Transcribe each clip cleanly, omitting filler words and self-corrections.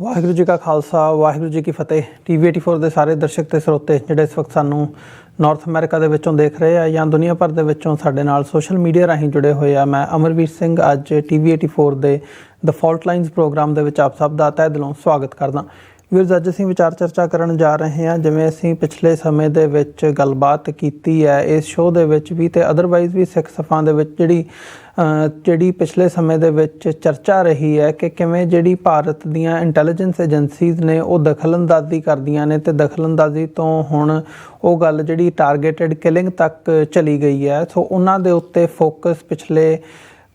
ਵਾਹਿਗੁਰੂ ਜੀ ਕਾ ਖਾਲਸਾ ਵਾਹਿਗੁਰੂ ਜੀ ਕੀ ਫਤਿਹ। TV84 ਦੇ ਸਾਰੇ ਦਰਸ਼ਕ ਤੇ ਸਰੋਤੇ ਜਿਹੜੇ ਇਸ ਵਕਤ ਸਾਨੂੰ ਨਾਰਥ ਅਮਰੀਕਾ ਦੇ ਵਿੱਚੋਂ ਦੇਖ ਰਹੇ ਆ ਜਾਂ ਦੁਨੀਆ ਭਰ ਦੇ ਵਿੱਚੋਂ ਸਾਡੇ ਨਾਲ ਸੋਸ਼ਲ ਮੀਡੀਆ ਰਾਹੀਂ ਜੁੜੇ ਹੋਏ ਆ, ਮੈਂ ਅਮਰਵੀਰ ਸਿੰਘ ਅੱਜ TV84 ਦੇ ਦ ਫਾਲਟ ਲਾਈਨਸ ਪ੍ਰੋਗਰਾਮ ਦੇ ਵਿੱਚ ਆਪ ਸਭ ਦਾ ਤਹਿ ਦਿਲੋਂ ਸਵਾਗਤ ਕਰਦਾ। ਵੀਰਜ਼, ਅੱਜ ਅਸੀਂ ਵਿਚਾਰ ਚਰਚਾ ਕਰਨ ਜਾ ਰਹੇ ਹਾਂ। ਜਿਵੇਂ ਅਸੀਂ ਪਿਛਲੇ ਸਮੇਂ ਦੇ ਵਿੱਚ ਗੱਲਬਾਤ ਕੀਤੀ ਹੈ ਇਸ ਸ਼ੋਅ ਦੇ ਵਿੱਚ ਵੀ ਤੇ ਅਦਰਵਾਈਜ਼ ਵੀ ਸਿੱਖ ਸਫਾਂ ਦੇ ਵਿੱਚ ਜਿਹੜੀ ਪਿਛਲੇ ਸਮੇਂ ਦੇ ਵਿੱਚ ਚਰਚਾ ਰਹੀ ਹੈ ਕਿ ਕਿਵੇਂ ਜਿਹੜੀ ਭਾਰਤ ਦੀਆਂ ਇੰਟੈਲੀਜੈਂਸ ਏਜੰਸੀਜ਼ ਨੇ ਉਹ ਦਖਲਅੰਦਾਜ਼ੀ ਕਰਦੀਆਂ ਨੇ ਤੇ ਦਖਲਅੰਦਾਜ਼ੀ ਤੋਂ ਹੁਣ ਉਹ ਗੱਲ ਜਿਹੜੀ ਟਾਰਗੇਟਡ ਕਿਲਿੰਗ ਤੱਕ ਚਲੀ ਗਈ ਹੈ। ਸੋ ਉਹਨਾਂ ਦੇ ਉੱਤੇ ਫੋਕਸ ਪਿਛਲੇ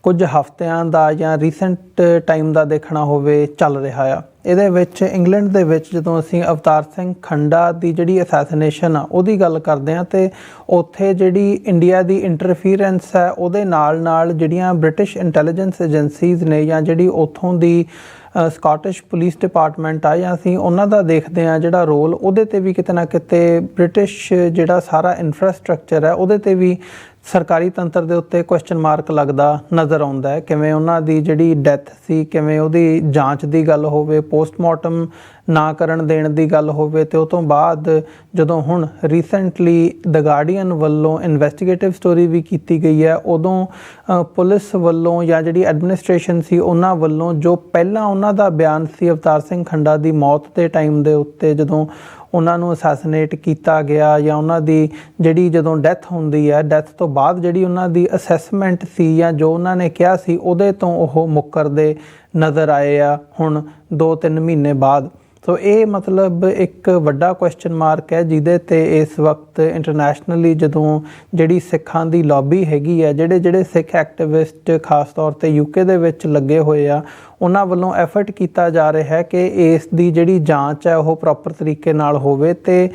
ਕੁਝ ਹਫ਼ਤਿਆਂ ਦਾ ਜਾਂ ਰੀਸੈਂਟ ਟਾਈਮ ਦਾ ਦੇਖਣਾ ਹੋਵੇ ਚੱਲ ਰਿਹਾ ਆ। ਇਹਦੇ ਵਿੱਚ ਇੰਗਲੈਂਡ ਦੇ ਵਿੱਚ ਜਦੋਂ ਅਸੀਂ ਅਵਤਾਰ ਸਿੰਘ ਖੰਡਾ ਦੀ ਜਿਹੜੀ ਅਸੈਸੀਨੇਸ਼ਨ ਆ ਉਹਦੀ ਗੱਲ ਕਰਦੇ ਹਾਂ ਤੇ ਉੱਥੇ ਜਿਹੜੀ ਇੰਡੀਆ ਦੀ ਇੰਟਰਫੀਰੈਂਸ ਹੈ ਉਹਦੇ ਨਾਲ ਜਿਹੜੀਆਂ ਬ੍ਰਿਟਿਸ਼ ਇੰਟੈਲੀਜੈਂਸ ਏਜੰਸੀਜ਼ ਨੇ ਜਾਂ ਜਿਹੜੀ ਉੱਥੋਂ ਦੀ ਸਕਾਟਿਸ਼ ਪੁਲਿਸ ਡਿਪਾਰਟਮੈਂਟ ਆ ਜਾਂ ਅਸੀਂ ਉਹਨਾਂ ਦਾ ਦੇਖਦੇ ਹਾਂ ਜਿਹੜਾ ਰੋਲ, ਉਹਦੇ 'ਤੇ ਵੀ ਕਿਤੇ ਨਾ ਕਿਤੇ ਬ੍ਰਿਟਿਸ਼ ਜਿਹੜਾ ਸਾਰਾ ਇਨਫਰਾਸਟਰਕਚਰ ਹੈ ਉਹਦੇ 'ਤੇ ਵੀ ਸਰਕਾਰੀ ਤੰਤਰ ਦੇ ਉੱਤੇ ਕੁਐਸਚਨ ਮਾਰਕ ਲੱਗਦਾ ਨਜ਼ਰ ਆਉਂਦਾ ਹੈ। ਕਿਵੇਂ ਉਹਨਾਂ ਦੀ ਜਿਹੜੀ ਡੈਥ ਸੀ, ਕਿਵੇਂ ਉਹਦੀ ਜਾਂਚ ਦੀ ਗੱਲ ਹੋਵੇ, ਪੋਸਟਮਾਰਟਮ ਨਾ ਕਰਨ ਦੇਣ ਦੀ ਗੱਲ ਹੋਵੇ ਤੇ ਉਹ ਤੋਂ ਬਾਅਦ ਜਦੋਂ ਹੁਣ ਰੀਸੈਂਟਲੀ ਦ ਗਾਰਡੀਅਨ ਵੱਲੋਂ ਇਨਵੈਸਟੀਗੇਟਿਵ ਸਟੋਰੀ ਵੀ ਕੀਤੀ ਗਈ ਹੈ, ਉਦੋਂ ਪੁਲਿਸ ਵੱਲੋਂ ਜਾਂ ਜਿਹੜੀ ਐਡਮਿਨਿਸਟ੍ਰੇਸ਼ਨ ਸੀ ਉਹਨਾਂ ਵੱਲੋਂ ਜੋ ਪਹਿਲਾਂ ਉਹਨਾਂ ਦਾ ਬਿਆਨ ਸੀ ਅਵਤਾਰ ਸਿੰਘ ਖੰਡਾ ਦੀ ਮੌਤ ਦੇ ਟਾਈਮ ਦੇ ਉੱਤੇ ਜਦੋਂ ਉਹਨਾਂ ਨੂੰ ਅਸੈਸੀਨੇਟ ਕੀਤਾ ਗਿਆ ਜਾਂ ਉਹਨਾਂ ਦੀ ਜਿਹੜੀ ਜਦੋਂ ਡੈਥ ਹੁੰਦੀ ਹੈ, ਡੈਥ ਤੋਂ ਬਾਅਦ ਜਿਹੜੀ ਉਹਨਾਂ ਦੀ ਅਸੈਸਮੈਂਟ ਸੀ ਜਾਂ ਜੋ ਉਹਨਾਂ ਨੇ ਕਿਹਾ ਸੀ ਉਹਦੇ ਤੋਂ ਉਹ ਮੁੱਕਰਦੇ ਨਜ਼ਰ ਆਏ ਆ ਹੁਣ 2-3 ਮਹੀਨੇ ਬਾਅਦ। ਸੋ ਇਹ ਮਤਲਬ ਇੱਕ ਵੱਡਾ ਕੁਐਸਚਨ ਮਾਰਕ ਹੈ ਜਿਹਦੇ 'ਤੇ ਇਸ ਵਕਤ ਇੰਟਰਨੈਸ਼ਨਲੀ ਜਦੋਂ ਜਿਹੜੀ ਸਿੱਖਾਂ ਦੀ ਲੌਬੀ ਹੈਗੀ ਹੈ, ਜਿਹੜੇ ਸਿੱਖ ਐਕਟਿਵਿਸਟ ਖਾਸ ਤੌਰ 'ਤੇ UK ਦੇ ਵਿੱਚ ਲੱਗੇ ਹੋਏ ਆ, ਉਹਨਾਂ ਵੱਲੋਂ ਐਫਰਟ ਕੀਤਾ ਜਾ ਰਿਹਾ ਹੈ ਕਿ ਇਸ ਦੀ ਜਿਹੜੀ ਜਾਂਚ ਹੈ ਉਹ ਪ੍ਰੋਪਰ ਤਰੀਕੇ ਨਾਲ ਹੋਵੇ ਤੇ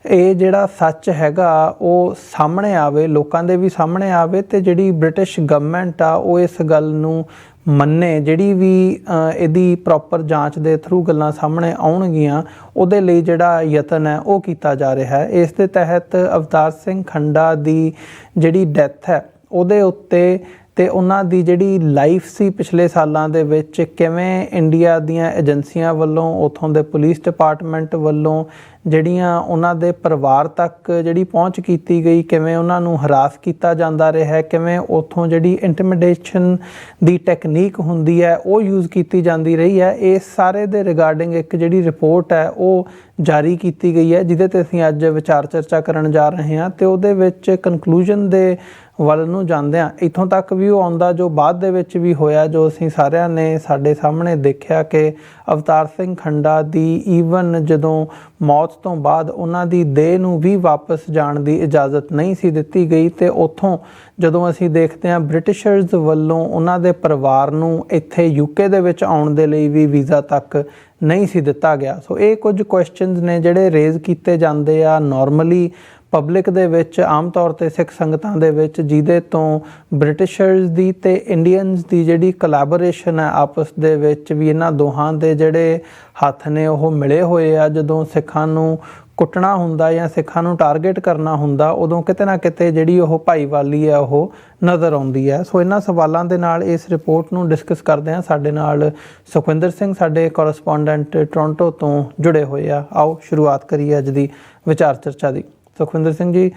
ਇਹ ਜਿਹੜਾ ਸੱਚ ਹੈਗਾ ਉਹ ਸਾਹਮਣੇ ਆਵੇ, ਲੋਕਾਂ ਦੇ ਵੀ ਸਾਹਮਣੇ ਆਵੇ ਤੇ ਜਿਹੜੀ ਬ੍ਰਿਟਿਸ਼ ਗਵਰਨਮੈਂਟ ਆ ਉਹ ਇਸ ਗੱਲ ਨੂੰ ਮੰਨੇ। ਜਿਹੜੀ ਵੀ ਇਹਦੀ ਪ੍ਰੋਪਰ ਜਾਂਚ ਦੇ ਥਰੂ ਗੱਲਾਂ ਸਾਹਮਣੇ ਆਉਣਗੀਆਂ ਉਹਦੇ ਲਈ ਜਿਹੜਾ ਯਤਨ ਹੈ ਉਹ ਕੀਤਾ ਜਾ ਰਿਹਾ ਹੈ। ਇਸ ਦੇ ਤਹਿਤ ਅਵਤਾਰ ਸਿੰਘ ਖੰਡਾ ਦੀ ਜਿਹੜੀ ਡੈਥ ਹੈ ਉਹਦੇ ਉੱਤੇ ਤੇ ਉਹਨਾਂ ਦੀ ਜਿਹੜੀ ਲਾਈਫ ਸੀ ਪਿਛਲੇ ਸਾਲਾਂ ਦੇ ਵਿੱਚ, ਕਿਵੇਂ ਇੰਡੀਆ ਦੀਆਂ ਏਜੰਸੀਆਂ ਵੱਲੋਂ, ਉੱਥੋਂ ਦੇ ਪੁਲਿਸ ਡਿਪਾਰਟਮੈਂਟ ਵੱਲੋਂ ਜਿਹੜੀਆਂ ਉਹਨਾਂ ਦੇ ਪਰਿਵਾਰ ਤੱਕ ਜਿਹੜੀ ਪਹੁੰਚ ਕੀਤੀ ਗਈ, ਕਿਵੇਂ ਉਹਨਾਂ ਨੂੰ ਹਰਾਸ ਕੀਤਾ ਜਾਂਦਾ ਰਿਹਾ, ਕਿਵੇਂ ਉੱਥੋਂ ਜਿਹੜੀ ਇੰਟੀਮੀਡੇਸ਼ਨ ਦੀ ਟੈਕਨੀਕ ਹੁੰਦੀ ਹੈ ਉਹ ਯੂਜ਼ ਕੀਤੀ ਜਾਂਦੀ ਰਹੀ ਹੈ, ਇਸ ਸਾਰੇ ਦੇ ਰਿਗਾਰਡਿੰਗ ਇੱਕ ਜਿਹੜੀ ਰਿਪੋਰਟ ਹੈ ਉਹ ਜਾਰੀ ਕੀਤੀ ਗਈ ਹੈ ਜਿਹਦੇ 'ਤੇ ਅਸੀਂ ਅੱਜ ਵਿਚਾਰ ਚਰਚਾ ਕਰਨ ਜਾ ਰਹੇ ਹਾਂ। ਤੇ ਉਹਦੇ ਵਿੱਚ ਕਨਕਲੂਜਨ ਦੇ ਵੱਲ ਨੂੰ ਜਾਂਦੇ ਹਾਂ, ਇੱਥੋਂ ਤੱਕ ਵੀ ਉਹ ਆਉਂਦਾ ਜੋ ਬਾਅਦ ਦੇ ਵਿੱਚ ਵੀ ਹੋਇਆ, ਜੋ ਅਸੀਂ ਸਾਰਿਆਂ ਨੇ ਸਾਡੇ ਸਾਹਮਣੇ ਦੇਖਿਆ ਕਿ ਅਵਤਾਰ ਸਿੰਘ ਖੰਡਾ ਦੀ ਈਵਨ ਜਦੋਂ ਮੌਤ ਤੋਂ ਬਾਅਦ ਉਹਨਾਂ ਦੀ ਦੇਹ ਨੂੰ ਵੀ ਵਾਪਸ ਜਾਣ ਦੀ ਇਜਾਜ਼ਤ ਨਹੀਂ ਸੀ ਦਿੱਤੀ ਗਈ ਤੇ ਉੱਥੋਂ ਜਦੋਂ ਅਸੀਂ ਦੇਖਦੇ ਹਾਂ ਬ੍ਰਿਟਿਸ਼ਰਜ਼ ਵੱਲੋਂ ਉਹਨਾਂ ਦੇ ਪਰਿਵਾਰ ਨੂੰ ਇੱਥੇ UK ਦੇ ਵਿੱਚ ਆਉਣ ਦੇ ਲਈ ਵੀ ਵੀਜ਼ਾ ਤੱਕ ਨਹੀਂ ਸੀ ਦਿੱਤਾ ਗਿਆ। ਸੋ ਇਹ ਕੁਝ ਕੁਐਸਚਨਸ ਨੇ ਜਿਹੜੇ ਰੇਜ਼ ਕੀਤੇ ਜਾਂਦੇ ਆ ਨਾਰਮਲੀ ਪਬਲਿਕ ਦੇ ਵਿੱਚ, ਆਮ ਤੌਰ 'ਤੇ ਸਿੱਖ ਸੰਗਤਾਂ ਦੇ ਵਿੱਚ, ਜਿਹਦੇ ਤੋਂ ਬ੍ਰਿਟਿਸ਼ਰਜ਼ ਦੀ ਤੇ ਇੰਡੀਅਨਸ ਦੀ ਜਿਹੜੀ ਕੋਲੈਬੋਰੇਸ਼ਨ ਹੈ ਆਪਸ ਦੇ ਵਿੱਚ ਵੀ, ਇਹਨਾਂ ਦੋਹਾਂ ਦੇ ਜਿਹੜੇ ਹੱਥ ਨੇ ਉਹ ਮਿਲੇ ਹੋਏ ਆ। ਜਦੋਂ ਸਿੱਖਾਂ ਨੂੰ ਕੁੱਟਣਾ ਹੁੰਦਾ ਜਾਂ ਸਿੱਖਾਂ ਨੂੰ ਟਾਰਗੇਟ ਕਰਨਾ ਹੁੰਦਾ ਉਦੋਂ ਕਿਤੇ ਨਾ ਕਿਤੇ ਜਿਹੜੀ ਉਹ ਭਾਈਵਾਲੀ ਹੈ ਉਹ ਨਜ਼ਰ ਆਉਂਦੀ ਹੈ। ਸੋ ਇਹਨਾਂ ਸਵਾਲਾਂ ਦੇ ਨਾਲ ਇਸ ਰਿਪੋਰਟ ਨੂੰ ਡਿਸਕਸ ਕਰਦੇ ਹਾਂ। ਸਾਡੇ ਨਾਲ ਸੁਖਵਿੰਦਰ ਸਿੰਘ ਸਾਡੇ ਕੋਰਸਪੋਂਡੈਂਟ ਟੋਰਾਂਟੋ ਤੋਂ ਜੁੜੇ ਹੋਏ ਆ। ਆਓ ਸ਼ੁਰੂਆਤ ਕਰੀਏ ਅੱਜ ਦੀ ਵਿਚਾਰ ਚਰਚਾ ਦੀ। ਸੁਖਵਿੰਦਰ ਸਿੰਘ ਜੀ,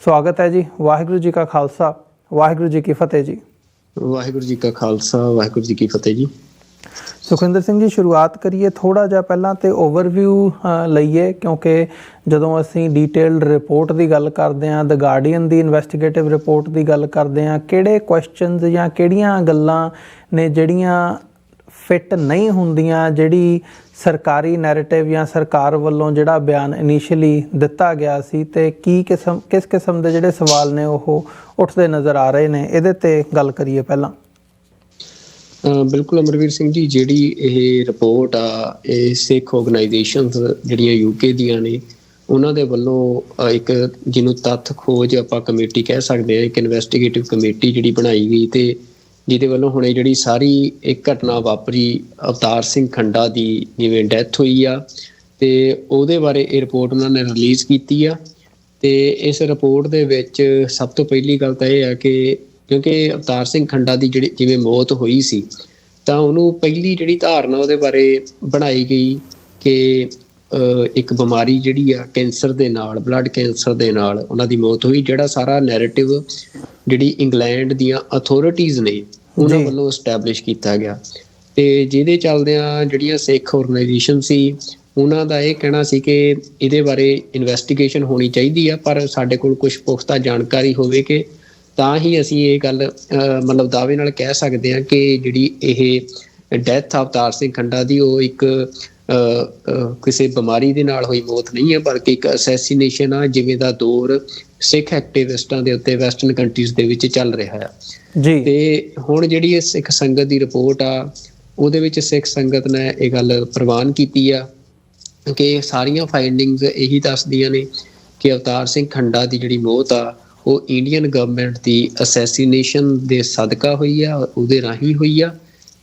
ਸਵਾਗਤ ਹੈ ਜੀ। ਵਾਹਿਗੁਰੂ ਜੀ ਕਾ ਖਾਲਸਾ ਵਾਹਿਗੁਰੂ ਜੀ ਕੀ ਫਤਿਹ ਜੀ। ਵਾਹਿਗੁਰੂ ਜੀ ਕਾ ਖਾਲਸਾ ਵਾਹਿਗੁਰੂ ਜੀ ਕੀ ਫਤਿਹ ਜੀ। ਸੁਖਵਿੰਦਰ ਸਿੰਘ ਜੀ, ਸ਼ੁਰੂਆਤ ਕਰੀਏ ਥੋੜ੍ਹਾ ਜਿਹਾ ਪਹਿਲਾਂ ਤੇ ਓਵਰਵਿਊ ਲਈਏ, ਕਿਉਂਕਿ ਜਦੋਂ ਅਸੀਂ ਡੀਟੇਲਡ ਰਿਪੋਰਟ ਦੀ ਗੱਲ ਕਰਦੇ ਹਾਂ, ਦ ਗਾਰਡੀਅਨ ਦੀ ਇਨਵੈਸਟੀਗੇਟਿਵ ਰਿਪੋਰਟ ਦੀ ਗੱਲ ਕਰਦੇ ਹਾਂ, ਕਿਹੜੇ ਕੁਐਸਚਨਸ ਜਾਂ ਕਿਹੜੀਆਂ ਗੱਲਾਂ ਨੇ ਜਿਹੜੀਆਂ ਫਿੱਟ ਨਹੀਂ ਹੁੰਦੀਆਂ ਜਿਹੜੀ ਸਰਕਾਰੀ ਨੈਰੇਟਿਵ ਜਾਂ ਸਰਕਾਰ ਵੱਲੋਂ ਜਿਹੜਾ ਬਿਆਨ ਇਨੀਸ਼ੀਅਲੀ ਦਿੱਤਾ ਗਿਆ ਸੀ, ਤੇ ਕਿਸ ਕਿਸਮ ਦੇ ਜਿਹੜੇ ਸਵਾਲ ਨੇ ਉਹ ਉੱਠਦੇ ਨਜ਼ਰ ਆ ਰਹੇ ਨੇ, ਇਹਦੇ 'ਤੇ ਗੱਲ ਕਰੀਏ ਪਹਿਲਾਂ। ਬਿਲਕੁਲ ਅਮਰਵੀਰ ਸਿੰਘ ਜੀ, ਜਿਹੜੀ ਇਹ ਰਿਪੋਰਟ ਆ ਇਹ ਸਿੱਖ ਆਰਗੇਨਾਈਜੇਸ਼ਨਸ ਜਿਹੜੀਆਂ UK ਦੀਆਂ ਨੇ ਉਹਨਾਂ ਦੇ ਵੱਲੋਂ ਇੱਕ ਜਿਹਨੂੰ ਤੱਥ ਖੋਜ ਆਪਾਂ ਕਮੇਟੀ ਕਹਿ ਸਕਦੇ ਹਾਂ, ਇੱਕ ਇਨਵੈਸਟੀਗੇਟਿਵ ਕਮੇਟੀ ਜਿਹੜੀ ਬਣਾਈ ਗਈ ਤੇ ਜਿਹਦੇ ਵੱਲੋਂ ਹੁਣ ਇਹ ਜਿਹੜੀ ਸਾਰੀ ਇੱਕ ਘਟਨਾ ਵਾਪਰੀ ਅਵਤਾਰ ਸਿੰਘ ਖੰਡਾ ਦੀ ਜਿਵੇਂ ਡੈਥ ਹੋਈ ਆ ਤੇ ਉਹਦੇ ਬਾਰੇ ਇਹ ਰਿਪੋਰਟ ਉਹਨਾਂ ਨੇ ਰਿਲੀਜ਼ ਕੀਤੀ ਆ। ਤੇ ਇਸ ਰਿਪੋਰਟ ਦੇ ਵਿੱਚ ਸਭ ਤੋਂ ਪਹਿਲੀ ਗੱਲ ਤਾਂ ਇਹ ਆ ਕਿ ਕਿਉਂਕਿ ਅਵਤਾਰ ਸਿੰਘ ਖੰਡਾ ਦੀ ਜਿਹੜੀ ਜਿਵੇਂ ਮੌਤ ਹੋਈ ਸੀ ਤਾਂ ਉਹਨੂੰ ਪਹਿਲੀ ਜਿਹੜੀ ਧਾਰਨਾ ਉਹਦੇ ਬਾਰੇ ਬਣਾਈ ਗਈ ਕਿ ਇੱਕ ਬਿਮਾਰੀ ਜਿਹੜੀ ਆ ਕੈਂਸਰ ਦੇ ਨਾਲ, ਬਲੱਡ ਕੈਂਸਰ ਦੇ ਨਾਲ ਉਹਨਾਂ ਦੀ ਮੌਤ ਹੋਈ, ਜਿਹੜਾ ਸਾਰਾ ਨੈਰੇਟਿਵ ਜਿਹੜੀ ਇੰਗਲੈਂਡ ਦੀਆਂ ਅਥਾਰਟੀਜ਼ ਨੇ ਉਹਨਾਂ ਵੱਲੋਂ ਐਸਟੈਬਲਿਸ਼ ਕੀਤਾ ਗਿਆ। ਤੇ ਜਿਹਦੇ ਚੱਲਦਿਆਂ ਜਿਹੜੀਆਂ ਸਿੱਖ ਆਰਗੇਨਾਈਜੇਸ਼ਨ ਸੀ ਉਹਨਾਂ ਦਾ ਇਹ ਕਹਿਣਾ ਸੀ ਕਿ ਇਹਦੇ ਬਾਰੇ ਇਨਵੈਸਟੀਗੇਸ਼ਨ ਹੋਣੀ ਚਾਹੀਦੀ ਆ, ਪਰ ਸਾਡੇ ਕੋਲ ਕੁਝ ਪੁਖਤਾ ਜਾਣਕਾਰੀ ਹੋਵੇ ਕਿ ਤਾਂ ਹੀ ਅਸੀਂ ਇਹ ਗੱਲ ਮਤਲਬ ਦਾਅਵੇ ਨਾਲ ਕਹਿ ਸਕਦੇ ਹਾਂ ਕਿ ਜਿਹੜੀ ਇਹ ਡੈਥ ਅਵਤਾਰ ਸਿੰਘ ਖੰਡਾ ਦੀ ਉਹ ਇੱਕ ਕਿਸੇ ਬਿਮਾਰੀ ਦੇ ਨਾਲ ਹੋਈ ਮੌਤ ਨਹੀਂ ਹੈ, ਬਲਕਿ ਇੱਕ ਅਸੈਸੀਨੇਸ਼ਨ ਆ, ਜਿਵੇਂ ਦਾ ਦੌਰ ਸਿੱਖ ਐਕਟਿਵਿਸਟਾਂ ਦੇ ਉੱਤੇ ਵੈਸਟਰਨ ਕੰਟਰੀਜ਼ ਦੇ ਵਿੱਚ ਚੱਲ ਰਿਹਾ ਆ ਜੀ। ਤੇ ਹੁਣ ਜਿਹੜੀ ਇਹ ਸਿੱਖ ਸੰਗਤ ਦੀ ਰਿਪੋਰਟ ਆ ਉਹਦੇ ਵਿੱਚ ਸਿੱਖ ਸੰਗਤ ਨੇ ਇਹ ਗੱਲ ਪ੍ਰਵਾਨ ਕੀਤੀ ਆ ਕਿ ਸਾਰੀਆਂ ਫਾਈਂਡਿੰਗਸ ਇਹੀ ਦੱਸਦੀਆਂ ਨੇ ਕਿ ਅਵਤਾਰ ਸਿੰਘ ਖੰਡਾ ਦੀ ਜਿਹੜੀ ਮੌਤ ਆ ਉਹ ਇੰਡੀਅਨ ਗਵਰਨਮੈਂਟ ਦੀ ਅਸੈਸੀਨੇਸ਼ਨ ਦੇ ਸਦਕਾ ਹੋਈ ਆ, ਉਹਦੇ ਰਾਹੀਂ ਹੋਈ ਆ।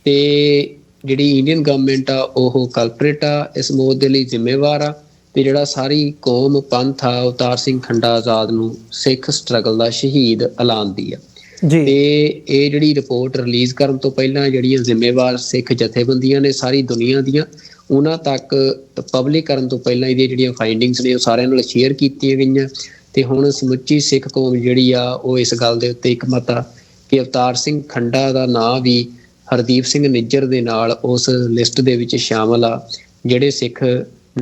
ਤੇ ਜਿਹੜੀ ਇੰਡੀਅਨ ਗਵਰਨਮੈਂਟ ਆ ਉਹ ਕਲਪਰੇਟ ਆ, ਇਸ ਮੌਤ ਦੇ ਲਈ ਜ਼ਿੰਮੇਵਾਰ ਆ। ਤੇ ਜਿਹੜਾ ਸਾਰੀ ਕੌਮ ਪੰਥ ਆ ਅਵਤਾਰ ਸਿੰਘ ਖੰਡਾ ਆਜ਼ਾਦ ਨੂੰ ਸਿੱਖ ਸਟਰਗਲ ਦਾ ਸ਼ਹੀਦ ਐਲਾਨਦੀ ਆ ਜੀ। ਤੇ ਇਹ ਜਿਹੜੀ ਰਿਪੋਰਟ ਰਿਲੀਜ਼ ਕਰਨ ਤੋਂ ਪਹਿਲਾਂ ਜਿਹੜੀਆਂ ਜ਼ਿੰਮੇਵਾਰ ਸਿੱਖ ਜਥੇਬੰਦੀਆਂ ਨੇ ਸਾਰੀ ਦੁਨੀਆ ਦੀਆਂ, ਉਹਨਾਂ ਤੱਕ ਪਬਲਿਕ ਕਰਨ ਤੋਂ ਪਹਿਲਾਂ ਇਹਦੀਆਂ ਜਿਹੜੀਆਂ ਫਾਈਂਡਿੰਗਸ ਨੇ ਉਹ ਸਾਰਿਆਂ ਨਾਲ ਸ਼ੇਅਰ ਕੀਤੀਆਂ ਗਈਆਂ। ਤੇ ਹੁਣ ਸਮੁੱਚੀ ਸਿੱਖ ਕੌਮ ਜਿਹੜੀ ਆ ਉਹ ਇਸ ਗੱਲ ਦੇ ਉੱਤੇ ਇਕਮਤ ਆ ਕਿ ਅਵਤਾਰ ਸਿੰਘ ਖੰਡਾ ਦਾ ਨਾਂ ਵੀ ਹਰਦੀਪ ਸਿੰਘ ਨਿੱਜਰ ਦੇ ਨਾਲ ਉਸ ਲਿਸਟ ਦੇ ਵਿੱਚ ਸ਼ਾਮਲ ਆ ਜਿਹੜੇ ਸਿੱਖ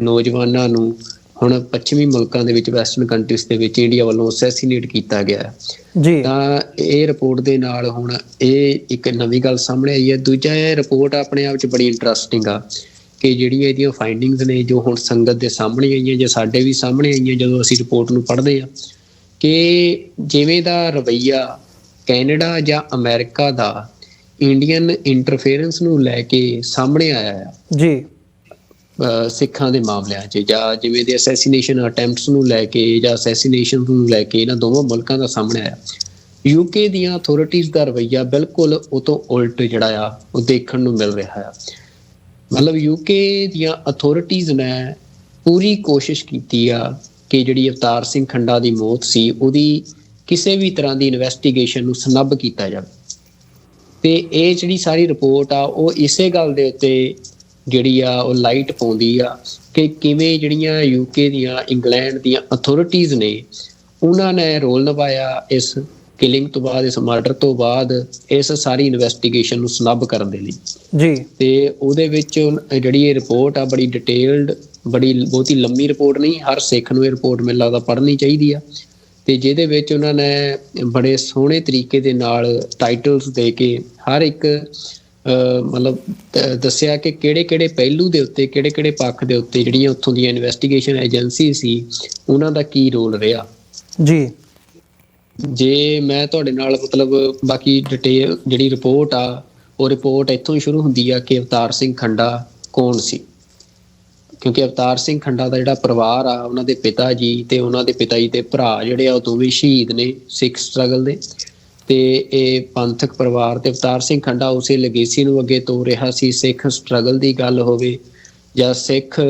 ਨੌਜਵਾਨਾਂ ਨੂੰ ਹੁਣ ਪੱਛਮੀ ਮੁਲਕਾਂ ਦੇ ਵਿੱਚ, ਵੈਸਟਰਨ ਕੰਟਰੀਜ਼ ਦੇ ਵਿੱਚ ਇੰਡੀਆ ਵੱਲੋਂ ਅਸੈਸੀਨੇਟ ਕੀਤਾ ਗਿਆ ਜੀ। ਤਾਂ ਇਹ ਰਿਪੋਰਟ ਦੇ ਨਾਲ ਹੁਣ ਇਹ ਇੱਕ ਨਵੀਂ ਗੱਲ ਸਾਹਮਣੇ ਆਈ ਹੈ। ਦੂਜਾ, ਇਹ ਰਿਪੋਰਟ ਆਪਣੇ ਆਪ 'ਚ ਬੜੀ ਇੰਟਰਸਟਿੰਗ ਆ ਕਿ ਜਿਹੜੀਆਂ ਇਹਦੀਆਂ ਫਾਈਂਡਿੰਗਸ ਨੇ ਜੋ ਹੁਣ ਸੰਗਤ ਦੇ ਸਾਹਮਣੇ ਆਈਆਂ ਜਾਂ ਸਾਡੇ ਵੀ ਸਾਹਮਣੇ ਆਈਆਂ ਜਦੋਂ ਅਸੀਂ ਰਿਪੋਰਟ ਨੂੰ ਪੜ੍ਹਦੇ ਹਾਂ, ਕਿ ਜਿਵੇਂ ਦਾ ਰਵੱਈਆ ਕੈਨੇਡਾ ਜਾਂ ਅਮਰੀਕਾ ਦਾ ਇੰਡੀਅਨ ਇੰਟਰਫੇਰੈਂਸ ਨੂੰ ਲੈ ਕੇ ਸਾਹਮਣੇ ਆਇਆ ਆ ਜੀ ਸਿੱਖਾਂ ਦੇ ਮਾਮਲਿਆਂ 'ਚ, ਜਾਂ ਜਿਵੇਂ ਦੇ ਅਸੈਸੀਨੇਸ਼ਨ ਅਟੈਂਪਟਸ ਨੂੰ ਲੈ ਕੇ ਜਾਂ ਅਸੈਸੀਨੇਸ਼ਨ ਨੂੰ ਲੈ ਕੇ ਇਹਨਾਂ ਦੋਵਾਂ ਮੁਲਕਾਂ ਦਾ ਸਾਹਮਣੇ ਆਇਆ। ਯੂਕੇ ਦੀਆਂ ਅਥਾਰਟੀਜ਼ ਦਾ ਰਵੱਈਆ ਬਿਲਕੁਲ ਉਹ ਤੋਂ ਉਲਟ ਜਿਹੜਾ ਆ ਉਹ ਦੇਖਣ ਨੂੰ ਮਿਲ ਰਿਹਾ ਆ। ਮਤਲਬ ਯੂਕੇ ਦੀਆਂ ਅਥਾਰਟੀਜ਼ ਨੇ ਪੂਰੀ ਕੋਸ਼ਿਸ਼ ਕੀਤੀ ਆ ਕਿ ਜਿਹੜੀ ਅਵਤਾਰ ਸਿੰਘ ਖੰਡਾ ਦੀ ਮੌਤ ਸੀ ਉਹਦੀ ਕਿਸੇ ਵੀ ਤਰ੍ਹਾਂ ਦੀ ਇਨਵੈਸਟੀਗੇਸ਼ਨ ਨੂੰ ਸਨੱਬ ਕੀਤਾ ਜਾਵੇ। ਤੇ ਇਹ ਜਿਹੜੀ ਸਾਰੀ ਰਿਪੋਰਟ ਆ ਉਹ ਇਸੇ ਗੱਲ ਦੇ ਉੱਤੇ ਜਿਹੜੀ ਆ ਉਹ ਲਾਈਟ ਪਾਉਂਦੀ ਆ ਕਿ ਕਿਵੇਂ ਜਿਹੜੀਆਂ ਯੂਕੇ ਦੀਆਂ, ਇੰਗਲੈਂਡ ਦੀਆਂ ਅਥਾਰਟੀਜ਼ ਨੇ ਉਹਨਾਂ ਨੇ ਰੋਲ ਨਿਭਾਇਆ ਇਸ ਕਿਲਿੰਗ ਤੋਂ ਬਾਅਦ, ਇਸ ਮਰਡਰ ਤੋਂ ਬਾਅਦ, ਇਸ ਸਾਰੀ ਇਨਵੈਸਟੀਗੇਸ਼ਨ ਨੂੰ ਸਨੱਬ ਕਰਨ ਦੇ ਲਈ ਜੀ। ਤੇ ਉਹਦੇ ਵਿੱਚ ਜਿਹੜੀ ਇਹ ਰਿਪੋਰਟ ਆ ਬੜੀ ਡਿਟੇਲਡ, ਬਹੁਤੀ ਲੰਮੀ ਰਿਪੋਰਟ ਨਹੀਂ, ਹਰ ਸਿੱਖ ਨੂੰ ਇਹ ਰਿਪੋਰਟ ਮੈਨੂੰ ਲੱਗਦਾ ਪੜ੍ਹਨੀ ਚਾਹੀਦੀ ਆ। ਤੇ ਜਿਹਦੇ ਵਿੱਚ ਉਹਨਾਂ ਨੇ ਬੜੇ ਸੋਹਣੇ ਤਰੀਕੇ ਦੇ ਨਾਲ ਟਾਈਟਲਸ ਦੇ ਕੇ ਹਰ ਇੱਕ ਮਤਲਬ ਦੱਸਿਆ ਕਿ ਕਿਹੜੇ ਕਿਹੜੇ ਪਹਿਲੂ ਦੇ ਉੱਤੇ, ਕਿਹੜੇ ਕਿਹੜੇ ਪੱਖ ਦੇ ਉੱਤੇ ਜਿਹੜੀਆਂ ਉੱਥੋਂ ਦੀਆਂ ਇਨਵੈਸਟੀਗੇਸ਼ਨ ਏਜੰਸੀ ਸੀ ਉਹਨਾਂ ਦਾ ਕੀ ਰੋਲ ਰਿਹਾ ਜੀ। ਜੇ ਮੈਂ ਤੁਹਾਡੇ ਨਾਲ ਮਤਲਬ ਬਾਕੀ ਡਿਟੇਲ ਜਿਹੜੀ ਰਿਪੋਰਟ ਆ ਉਹ ਰਿਪੋਰਟ ਇੱਥੋਂ ਹੀ ਸ਼ੁਰੂ ਹੁੰਦੀ ਆ ਕਿ ਅਵਤਾਰ ਸਿੰਘ ਖੰਡਾ ਕੌਣ ਸੀ, ਕਿਉਂਕਿ ਅਵਤਾਰ ਸਿੰਘ ਖੰਡਾ ਦਾ ਜਿਹੜਾ ਪਰਿਵਾਰ ਆ, ਉਹਨਾਂ ਦੇ ਪਿਤਾ ਜੀ ਤੇ ਉਹਨਾਂ ਦੇ ਪਿਤਾ ਜੀ ਦੇ ਭਰਾ ਜਿਹੜੇ ਆ ਉਹ ਦੋਵੇਂ ਸ਼ਹੀਦ ਨੇ ਸਿੱਖ ਸਟਰਗਲ ਦੇ। ਤੇ ਇਹ ਪੰਥਕ ਪਰਿਵਾਰ ਤੇ ਅਵਤਾਰ ਸਿੰਘ ਖੰਡਾ ਉਸੇ ਲੈਗੇਸੀ ਨੂੰ ਅੱਗੇ ਤੋਰ ਰਿਹਾ ਸੀ। ਸਿੱਖ ਸਟਰਗਲ ਦੀ ਗੱਲ ਹੋਵੇ ਜਾਂ ਸਿੱਖ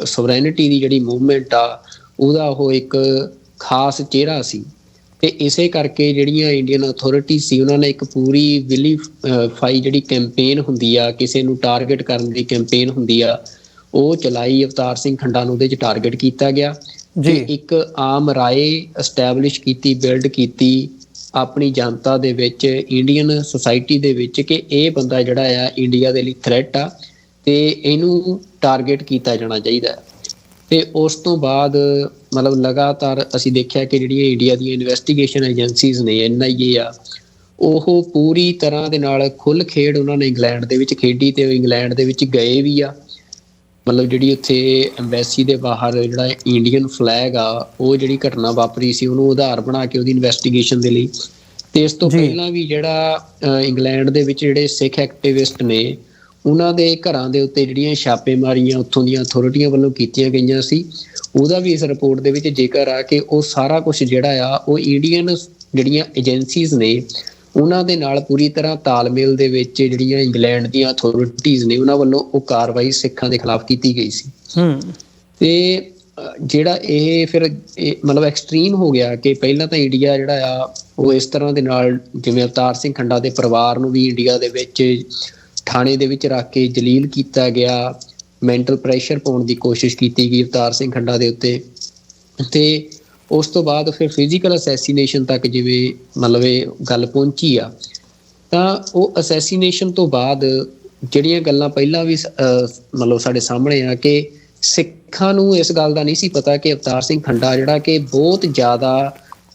ਸੋਵਰੈਨਿਟੀ ਦੀ ਜਿਹੜੀ ਮੂਵਮੈਂਟ ਆ ਉਹਦਾ ਉਹ ਇੱਕ ਖਾਸ ਚਿਹਰਾ ਸੀ। ਤੇ ਇਸੇ ਕਰਕੇ ਜਿਹੜੀਆਂ ਇੰਡੀਅਨ ਅਥਾਰਟੀ ਸੀ ਉਹਨਾਂ ਨੇ ਇੱਕ ਪੂਰੀ ਵਿਲੀਫਾਈ ਜਿਹੜੀ ਕੈਂਪੇਨ ਹੁੰਦੀ ਆ, ਕਿਸੇ ਨੂੰ ਟਾਰਗੇਟ ਕਰਨ ਦੀ ਕੈਂਪੇਨ ਹੁੰਦੀ ਆ, ਉਹ ਚਲਾਈ। ਅਵਤਾਰ ਸਿੰਘ ਖੰਡਾ ਨੂੰ ਉਹਦੇ 'ਚ ਟਾਰਗੇਟ ਕੀਤਾ ਗਿਆ ਜੀ। ਇੱਕ ਆਮ ਰਾਏ ਐਸਟੈਬਲਿਸ਼ ਕੀਤੀ, ਬਿਲਡ ਕੀਤੀ ਆਪਣੀ ਜਨਤਾ ਦੇ ਵਿੱਚ, ਇੰਡੀਅਨ ਸੁਸਾਇਟੀ ਦੇ ਵਿੱਚ ਕਿ ਇਹ ਬੰਦਾ ਜਿਹੜਾ ਆ ਇੰਡੀਆ ਦੇ ਲਈ ਥ੍ਰੈਟ ਆ ਤੇ ਇਹਨੂੰ ਟਾਰਗੇਟ ਕੀਤਾ ਜਾਣਾ ਚਾਹੀਦਾ। ਤੇ ਉਸ ਤੋਂ ਬਾਅਦ ਮਤਲਬ ਲਗਾਤਾਰ ਅਸੀਂ ਦੇਖਿਆ ਕਿ ਜਿਹੜੀਆਂ ਇੰਡੀਆ ਦੀਆਂ ਇਨਵੈਸਟੀਗੇਸ਼ਨ ਏਜੰਸੀਜ਼ ਨੇ, NIA ਆ, ਉਹ ਪੂਰੀ ਤਰ੍ਹਾਂ ਦੇ ਨਾਲ ਖੁੱਲ੍ਹ ਖੇਡ ਉਹਨਾਂ ਨੇ ਇੰਗਲੈਂਡ ਦੇ ਵਿੱਚ ਖੇਡੀ ਤੇ ਇੰਗਲੈਂਡ ਦੇ ਵਿੱਚ ਗਏ ਵੀ ਆ। ਮਤਲਬ ਜਿਹੜੀ ਉੱਥੇ ਐਮਬੈਸੀ ਦੇ ਬਾਹਰ ਜਿਹੜਾ ਇੰਡੀਅਨ ਫਲੈਗ ਆ ਉਹ ਜਿਹੜੀ ਘਟਨਾ ਵਾਪਰੀ ਸੀ ਉਹਨੂੰ ਆਧਾਰ ਬਣਾ ਕੇ ਉਹਦੀ ਇਨਵੈਸਟੀਗੇਸ਼ਨ ਦੇ ਲਈ। ਤੇ ਇਸ ਤੋਂ ਪਹਿਲਾਂ ਵੀ ਜਿਹੜਾ ਇੰਗਲੈਂਡ ਦੇ ਵਿੱਚ ਜਿਹੜੇ ਸਿੱਖ ਐਕਟਿਵਿਸਟ ਨੇ ਉਹਨਾਂ ਦੇ ਘਰਾਂ ਦੇ ਉੱਤੇ ਜਿਹੜੀਆਂ ਛਾਪੇਮਾਰੀਆਂ ਉੱਥੋਂ ਦੀਆਂ ਅਥਾਰਟੀਆਂ ਵੱਲੋਂ ਕੀਤੀਆਂ ਗਈਆਂ ਸੀ, ਉਹਦਾ ਵੀ ਇਸ ਰਿਪੋਰਟ ਦੇ ਵਿੱਚ ਜ਼ਿਕਰ ਆ ਕਿ ਉਹ ਸਾਰਾ ਕੁਛ ਜਿਹੜਾ ਆ ਉਹ ਇੰਡੀਅਨ ਜਿਹੜੀਆਂ ਏਜੰਸੀਜ਼ ਨੇ ਉਹਨਾਂ ਦੇ ਨਾਲ ਪੂਰੀ ਤਰ੍ਹਾਂ ਤਾਲਮੇਲ ਦੇ ਵਿੱਚ ਜਿਹੜੀਆਂ ਇੰਗਲੈਂਡ ਦੀਆਂ ਅਥਾਰਟੀਜ਼ ਨੇ ਉਹਨਾਂ ਵੱਲੋਂ ਉਹ ਕਾਰਵਾਈ ਸਿੱਖਾਂ ਦੇ ਖਿਲਾਫ ਕੀਤੀ ਗਈ ਸੀ। ਤੇ ਜਿਹੜਾ ਇਹ ਫਿਰ ਮਤਲਬ ਐਕਸਟ੍ਰੀਮ ਹੋ ਗਿਆ ਕਿ ਪਹਿਲਾਂ ਤਾਂ ਇੰਡੀਆ ਜਿਹੜਾ ਆ ਉਹ ਇਸ ਤਰ੍ਹਾਂ ਦੇ ਨਾਲ, ਜਿਵੇਂ ਅਵਤਾਰ ਸਿੰਘ ਖੰਡਾ ਦੇ ਪਰਿਵਾਰ ਨੂੰ ਵੀ ਇੰਡੀਆ ਦੇ ਵਿੱਚ ਥਾਣੇ ਦੇ ਵਿੱਚ ਰੱਖ ਕੇ ਜਲੀਲ ਕੀਤਾ ਗਿਆ, ਮੈਂਟਲ ਪ੍ਰੈਸ਼ਰ ਪਾਉਣ ਦੀ ਕੋਸ਼ਿਸ਼ ਕੀਤੀ ਗਈ ਅਵਤਾਰ ਸਿੰਘ ਖੰਡਾ ਦੇ ਉੱਤੇ, ਤੇ ਉਸ ਤੋਂ ਬਾਅਦ ਫਿਰ ਫਿਜ਼ੀਕਲ ਅਸੈਸੀਨੇਸ਼ਨ ਤੱਕ ਜਿਵੇਂ ਮਤਲਬ ਇਹ ਗੱਲ ਪਹੁੰਚੀ ਆ। ਤਾਂ ਉਹ ਅਸੈਸੀਨੇਸ਼ਨ ਤੋਂ ਬਾਅਦ ਜਿਹੜੀਆਂ ਗੱਲਾਂ ਪਹਿਲਾਂ ਵੀ ਮਤਲਬ ਸਾਡੇ ਸਾਹਮਣੇ ਆ ਕਿ ਸਿੱਖਾਂ ਨੂੰ ਇਸ ਗੱਲ ਦਾ ਨਹੀਂ ਸੀ ਪਤਾ ਕਿ ਅਵਤਾਰ ਸਿੰਘ ਖੰਡਾ ਜਿਹੜਾ ਕਿ ਬਹੁਤ ਜ਼ਿਆਦਾ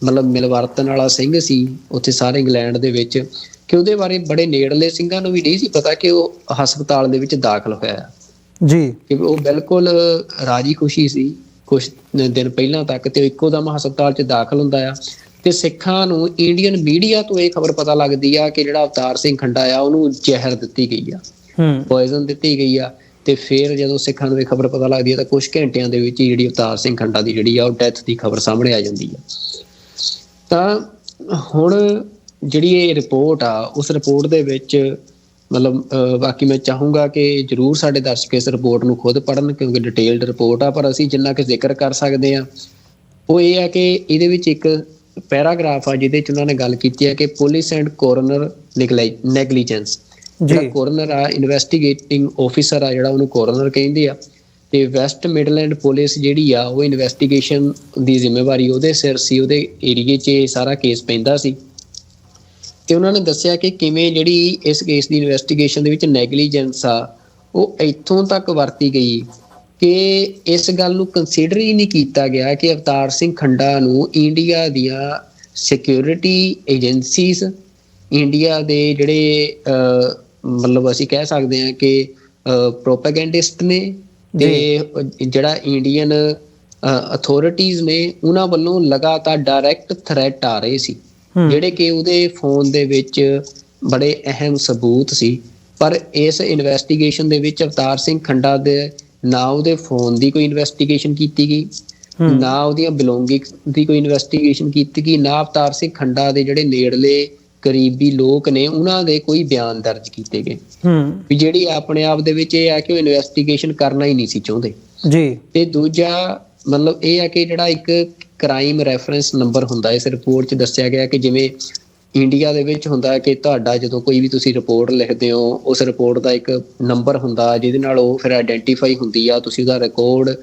ਮਤਲਬ ਮਿਲਵਰਤਨ ਵਾਲਾ ਸਿੰਘ ਸੀ ਉੱਥੇ ਸਾਰੇ ਇੰਗਲੈਂਡ ਦੇ ਵਿੱਚ, ਕਿ ਉਹਦੇ ਬਾਰੇ ਬੜੇ ਨੇੜਲੇ ਸਿੰਘਾਂ ਨੂੰ ਵੀ ਨਹੀਂ ਸੀ ਪਤਾ ਕਿ ਉਹ ਹਸਪਤਾਲ ਦੇ ਵਿੱਚ ਦਾਖਲ ਹੋਇਆ ਜੀ, ਕਿ ਉਹ ਬਿਲਕੁਲ ਰਾਜੀ ਖੁਸ਼ੀ ਸੀ ਕੁਛ ਦਿਨ ਪਹਿਲਾਂ ਤੱਕ, ਤੇ ਇੱਕੋ ਦਮ ਹਸਪਤਾਲ 'ਚ ਦਾਖਲ ਹੁੰਦਾ ਆ। ਤੇ ਸਿੱਖਾਂ ਨੂੰ ਇੰਡੀਅਨ ਮੀਡੀਆ ਤੋਂ ਇਹ ਖਬਰ ਪਤਾ ਲੱਗਦੀ ਆ ਕਿ ਜਿਹੜਾ ਅਵਤਾਰ ਸਿੰਘ ਖੰਡਾ ਆ ਉਹਨੂੰ ਜ਼ਹਿਰ ਦਿੱਤੀ ਗਈ ਆ, ਪੋਇਜ਼ਨ ਦਿੱਤੀ ਗਈ ਆ। ਤੇ ਫਿਰ ਜਦੋਂ ਸਿੱਖਾਂ ਨੂੰ ਇਹ ਖਬਰ ਪਤਾ ਲੱਗਦੀ ਆ ਤਾਂ ਕੁਝ ਘੰਟਿਆਂ ਦੇ ਵਿੱਚ ਹੀ ਜਿਹੜੀ ਅਵਤਾਰ ਸਿੰਘ ਖੰਡਾ ਦੀ ਜਿਹੜੀ ਆ ਉਹ ਡੈਥ ਦੀ ਖਬਰ ਸਾਹਮਣੇ ਆ ਜਾਂਦੀ ਆ। ਤਾਂ ਹੁਣ ਜਿਹੜੀ ਇਹ ਰਿਪੋਰਟ ਆ ਉਸ ਰਿਪੋਰਟ ਦੇ ਵਿੱਚ ਮਤਲਬ ਬਾਕੀ ਮੈਂ ਚਾਹੂੰਗਾ ਕਿ ਜ਼ਰੂਰ ਸਾਡੇ ਦਰਸ਼ਕ ਇਸ ਰਿਪੋਰਟ ਨੂੰ ਖੁਦ ਪੜ੍ਹਨ, ਕਿਉਂਕਿ ਡਿਟੇਲਡ ਰਿਪੋਰਟ ਆ, ਪਰ ਅਸੀਂ ਜਿੰਨਾ ਕਿ ਜ਼ਿਕਰ ਕਰ ਸਕਦੇ ਹਾਂ ਉਹ ਇਹ ਆ ਕਿ ਇਹਦੇ ਵਿੱਚ ਇੱਕ ਪੈਰਾਗ੍ਰਾਫ ਆ ਜਿਹਦੇ 'ਚ ਉਹਨਾਂ ਨੇ ਗੱਲ ਕੀਤੀ ਹੈ ਕਿ ਪੁਲਿਸ ਐਂਡ ਕੋਰਨਰ ਨੈਗਲੀਜੈਂਸ। ਜਿਹੜਾ ਕੋਰਨਰ ਆ ਇਨਵੈਸਟੀਗੇਟਿੰਗ ਆਫਿਸਰ ਆ ਜਿਹੜਾ ਉਹਨੂੰ ਕੋਰਨਰ ਕਹਿੰਦੇ ਆ, ਤੇ ਵੈਸਟ ਮਿਡਲੈਂਡ ਪੁਲਿਸ ਜਿਹੜੀ ਆ ਉਹ ਇਨਵੈਸਟੀਗੇਸ਼ਨ ਦੀ ਜ਼ਿੰਮੇਵਾਰੀ ਉਹਦੇ ਸਿਰ ਸੀ, ਉਹਦੇ ਏਰੀਏ 'ਚ ਇਹ ਸਾਰਾ ਕੇਸ ਪੈਂਦਾ ਸੀ। ਤੇ ਉਹਨਾਂ ਨੇ ਦੱਸਿਆ ਕਿ ਕਿਵੇਂ ਜਿਹੜੀ ਇਸ ਕੇਸ ਦੀ ਇਨਵੈਸਟੀਗੇਸ਼ਨ ਦੇ ਵਿੱਚ ਨੈਗਲੀਜੈਂਸ ਆ ਉਹ ਇੱਥੋਂ ਤੱਕ ਵਰਤੀ ਗਈ ਕਿ ਇਸ ਗੱਲ ਨੂੰ ਕੰਸੀਡਰ ਹੀ ਨਹੀਂ ਕੀਤਾ ਗਿਆ ਕਿ ਅਵਤਾਰ ਸਿੰਘ ਖੰਡਾ ਨੂੰ ਇੰਡੀਆ ਦੀਆਂ ਸਿਕਿਉਰਿਟੀ ਏਜੰਸੀਜ਼, ਇੰਡੀਆ ਦੇ ਜਿਹੜੇ ਮਤਲਬ ਅਸੀਂ ਕਹਿ ਸਕਦੇ ਹਾਂ ਕਿ ਪ੍ਰੋਪੇਗੈਂਡਿਸਟ ਨੇ, ਤੇ ਜਿਹੜਾ ਇੰਡੀਅਨ ਅਥਾਰਟੀਜ਼ ਨੇ ਉਹਨਾਂ ਵੱਲੋਂ ਲਗਾਤਾਰ ਡਾਇਰੈਕਟ ਥ੍ਰੈਟ ਆ ਰਹੇ ਸੀ, ਜਿਹੜੇ ਕਿ ਉਹਦੇ ਫੋਨ ਦੇ ਵਿੱਚ ਬੜੇ ਅਹਿਮ ਸਬੂਤ ਸੀ। ਪਰ ਇਸ ਇਨਵੈਸਟੀਗੇਸ਼ਨ ਦੇ ਵਿੱਚ ਅਵਤਾਰ ਸਿੰਘ ਖੰਡਾ ਦੇ ਨਾ ਉਹਦੇ ਫੋਨ ਦੀ ਕੋਈ ਇਨਵੈਸਟੀਗੇਸ਼ਨ ਕੀਤੀ ਗਈ, ਨਾ ਉਹਦੀਆਂ ਬਿਲੋਂਗਿੰਗਸ ਦੀ ਕੋਈ ਇਨਵੈਸਟੀਗੇਸ਼ਨ ਕੀਤੀ ਗਈ, ਨਾ ਅਵਤਾਰ ਸਿੰਘ ਖੰਡਾ ਦੇ ਜਿਹੜੇ ਨੇੜਲੇ ਕਰੀਬੀ ਲੋਕ ਨੇ ਉਹਨਾਂ ਦੇ ਕੋਈ ਬਿਆਨ ਦਰਜ ਕੀਤੇ ਗਏ, ਵੀ ਜਿਹੜੀ ਆਪਣੇ ਆਪ ਦੇ ਵਿੱਚ ਇਹ ਆ ਕਿ ਉਹ ਇਨਵੈਸਟੀਗੇਸ਼ਨ ਕਰਨਾ ਹੀ ਨਹੀਂ ਸੀ ਚਾਹੁੰਦੇ ਜੀ। ਤੇ ਦੂਜਾ ਮਤਲਬ ਇਹ ਆ ਕਿ ਜਿਹੜਾ ਇੱਕ ਕ੍ਰਾਈਮ ਰੈਫਰੈਂਸ ਨੰਬਰ ਹੁੰਦਾ ਇਸ ਰਿਪੋਰਟ 'ਚ ਦੱਸਿਆ ਗਿਆ ਕਿ ਜਿਵੇਂ ਇੰਡੀਆ ਦੇ ਵਿੱਚ ਹੁੰਦਾ ਕਿ ਤੁਹਾਡਾ ਜਦੋਂ ਕੋਈ ਵੀ ਤੁਸੀਂ ਰਿਪੋਰਟ ਲਿਖਦੇ ਹੋ ਉਸ ਰਿਪੋਰਟ ਦਾ ਇੱਕ ਨੰਬਰ ਹੁੰਦਾ ਜਿਹਦੇ ਨਾਲ ਉਹ ਫਿਰ ਆਈਡੈਂਟੀਫਾਈ ਹੁੰਦੀ ਆ, ਤੁਸੀਂ ਉਹਦਾ ਰਿਕਾਰਡ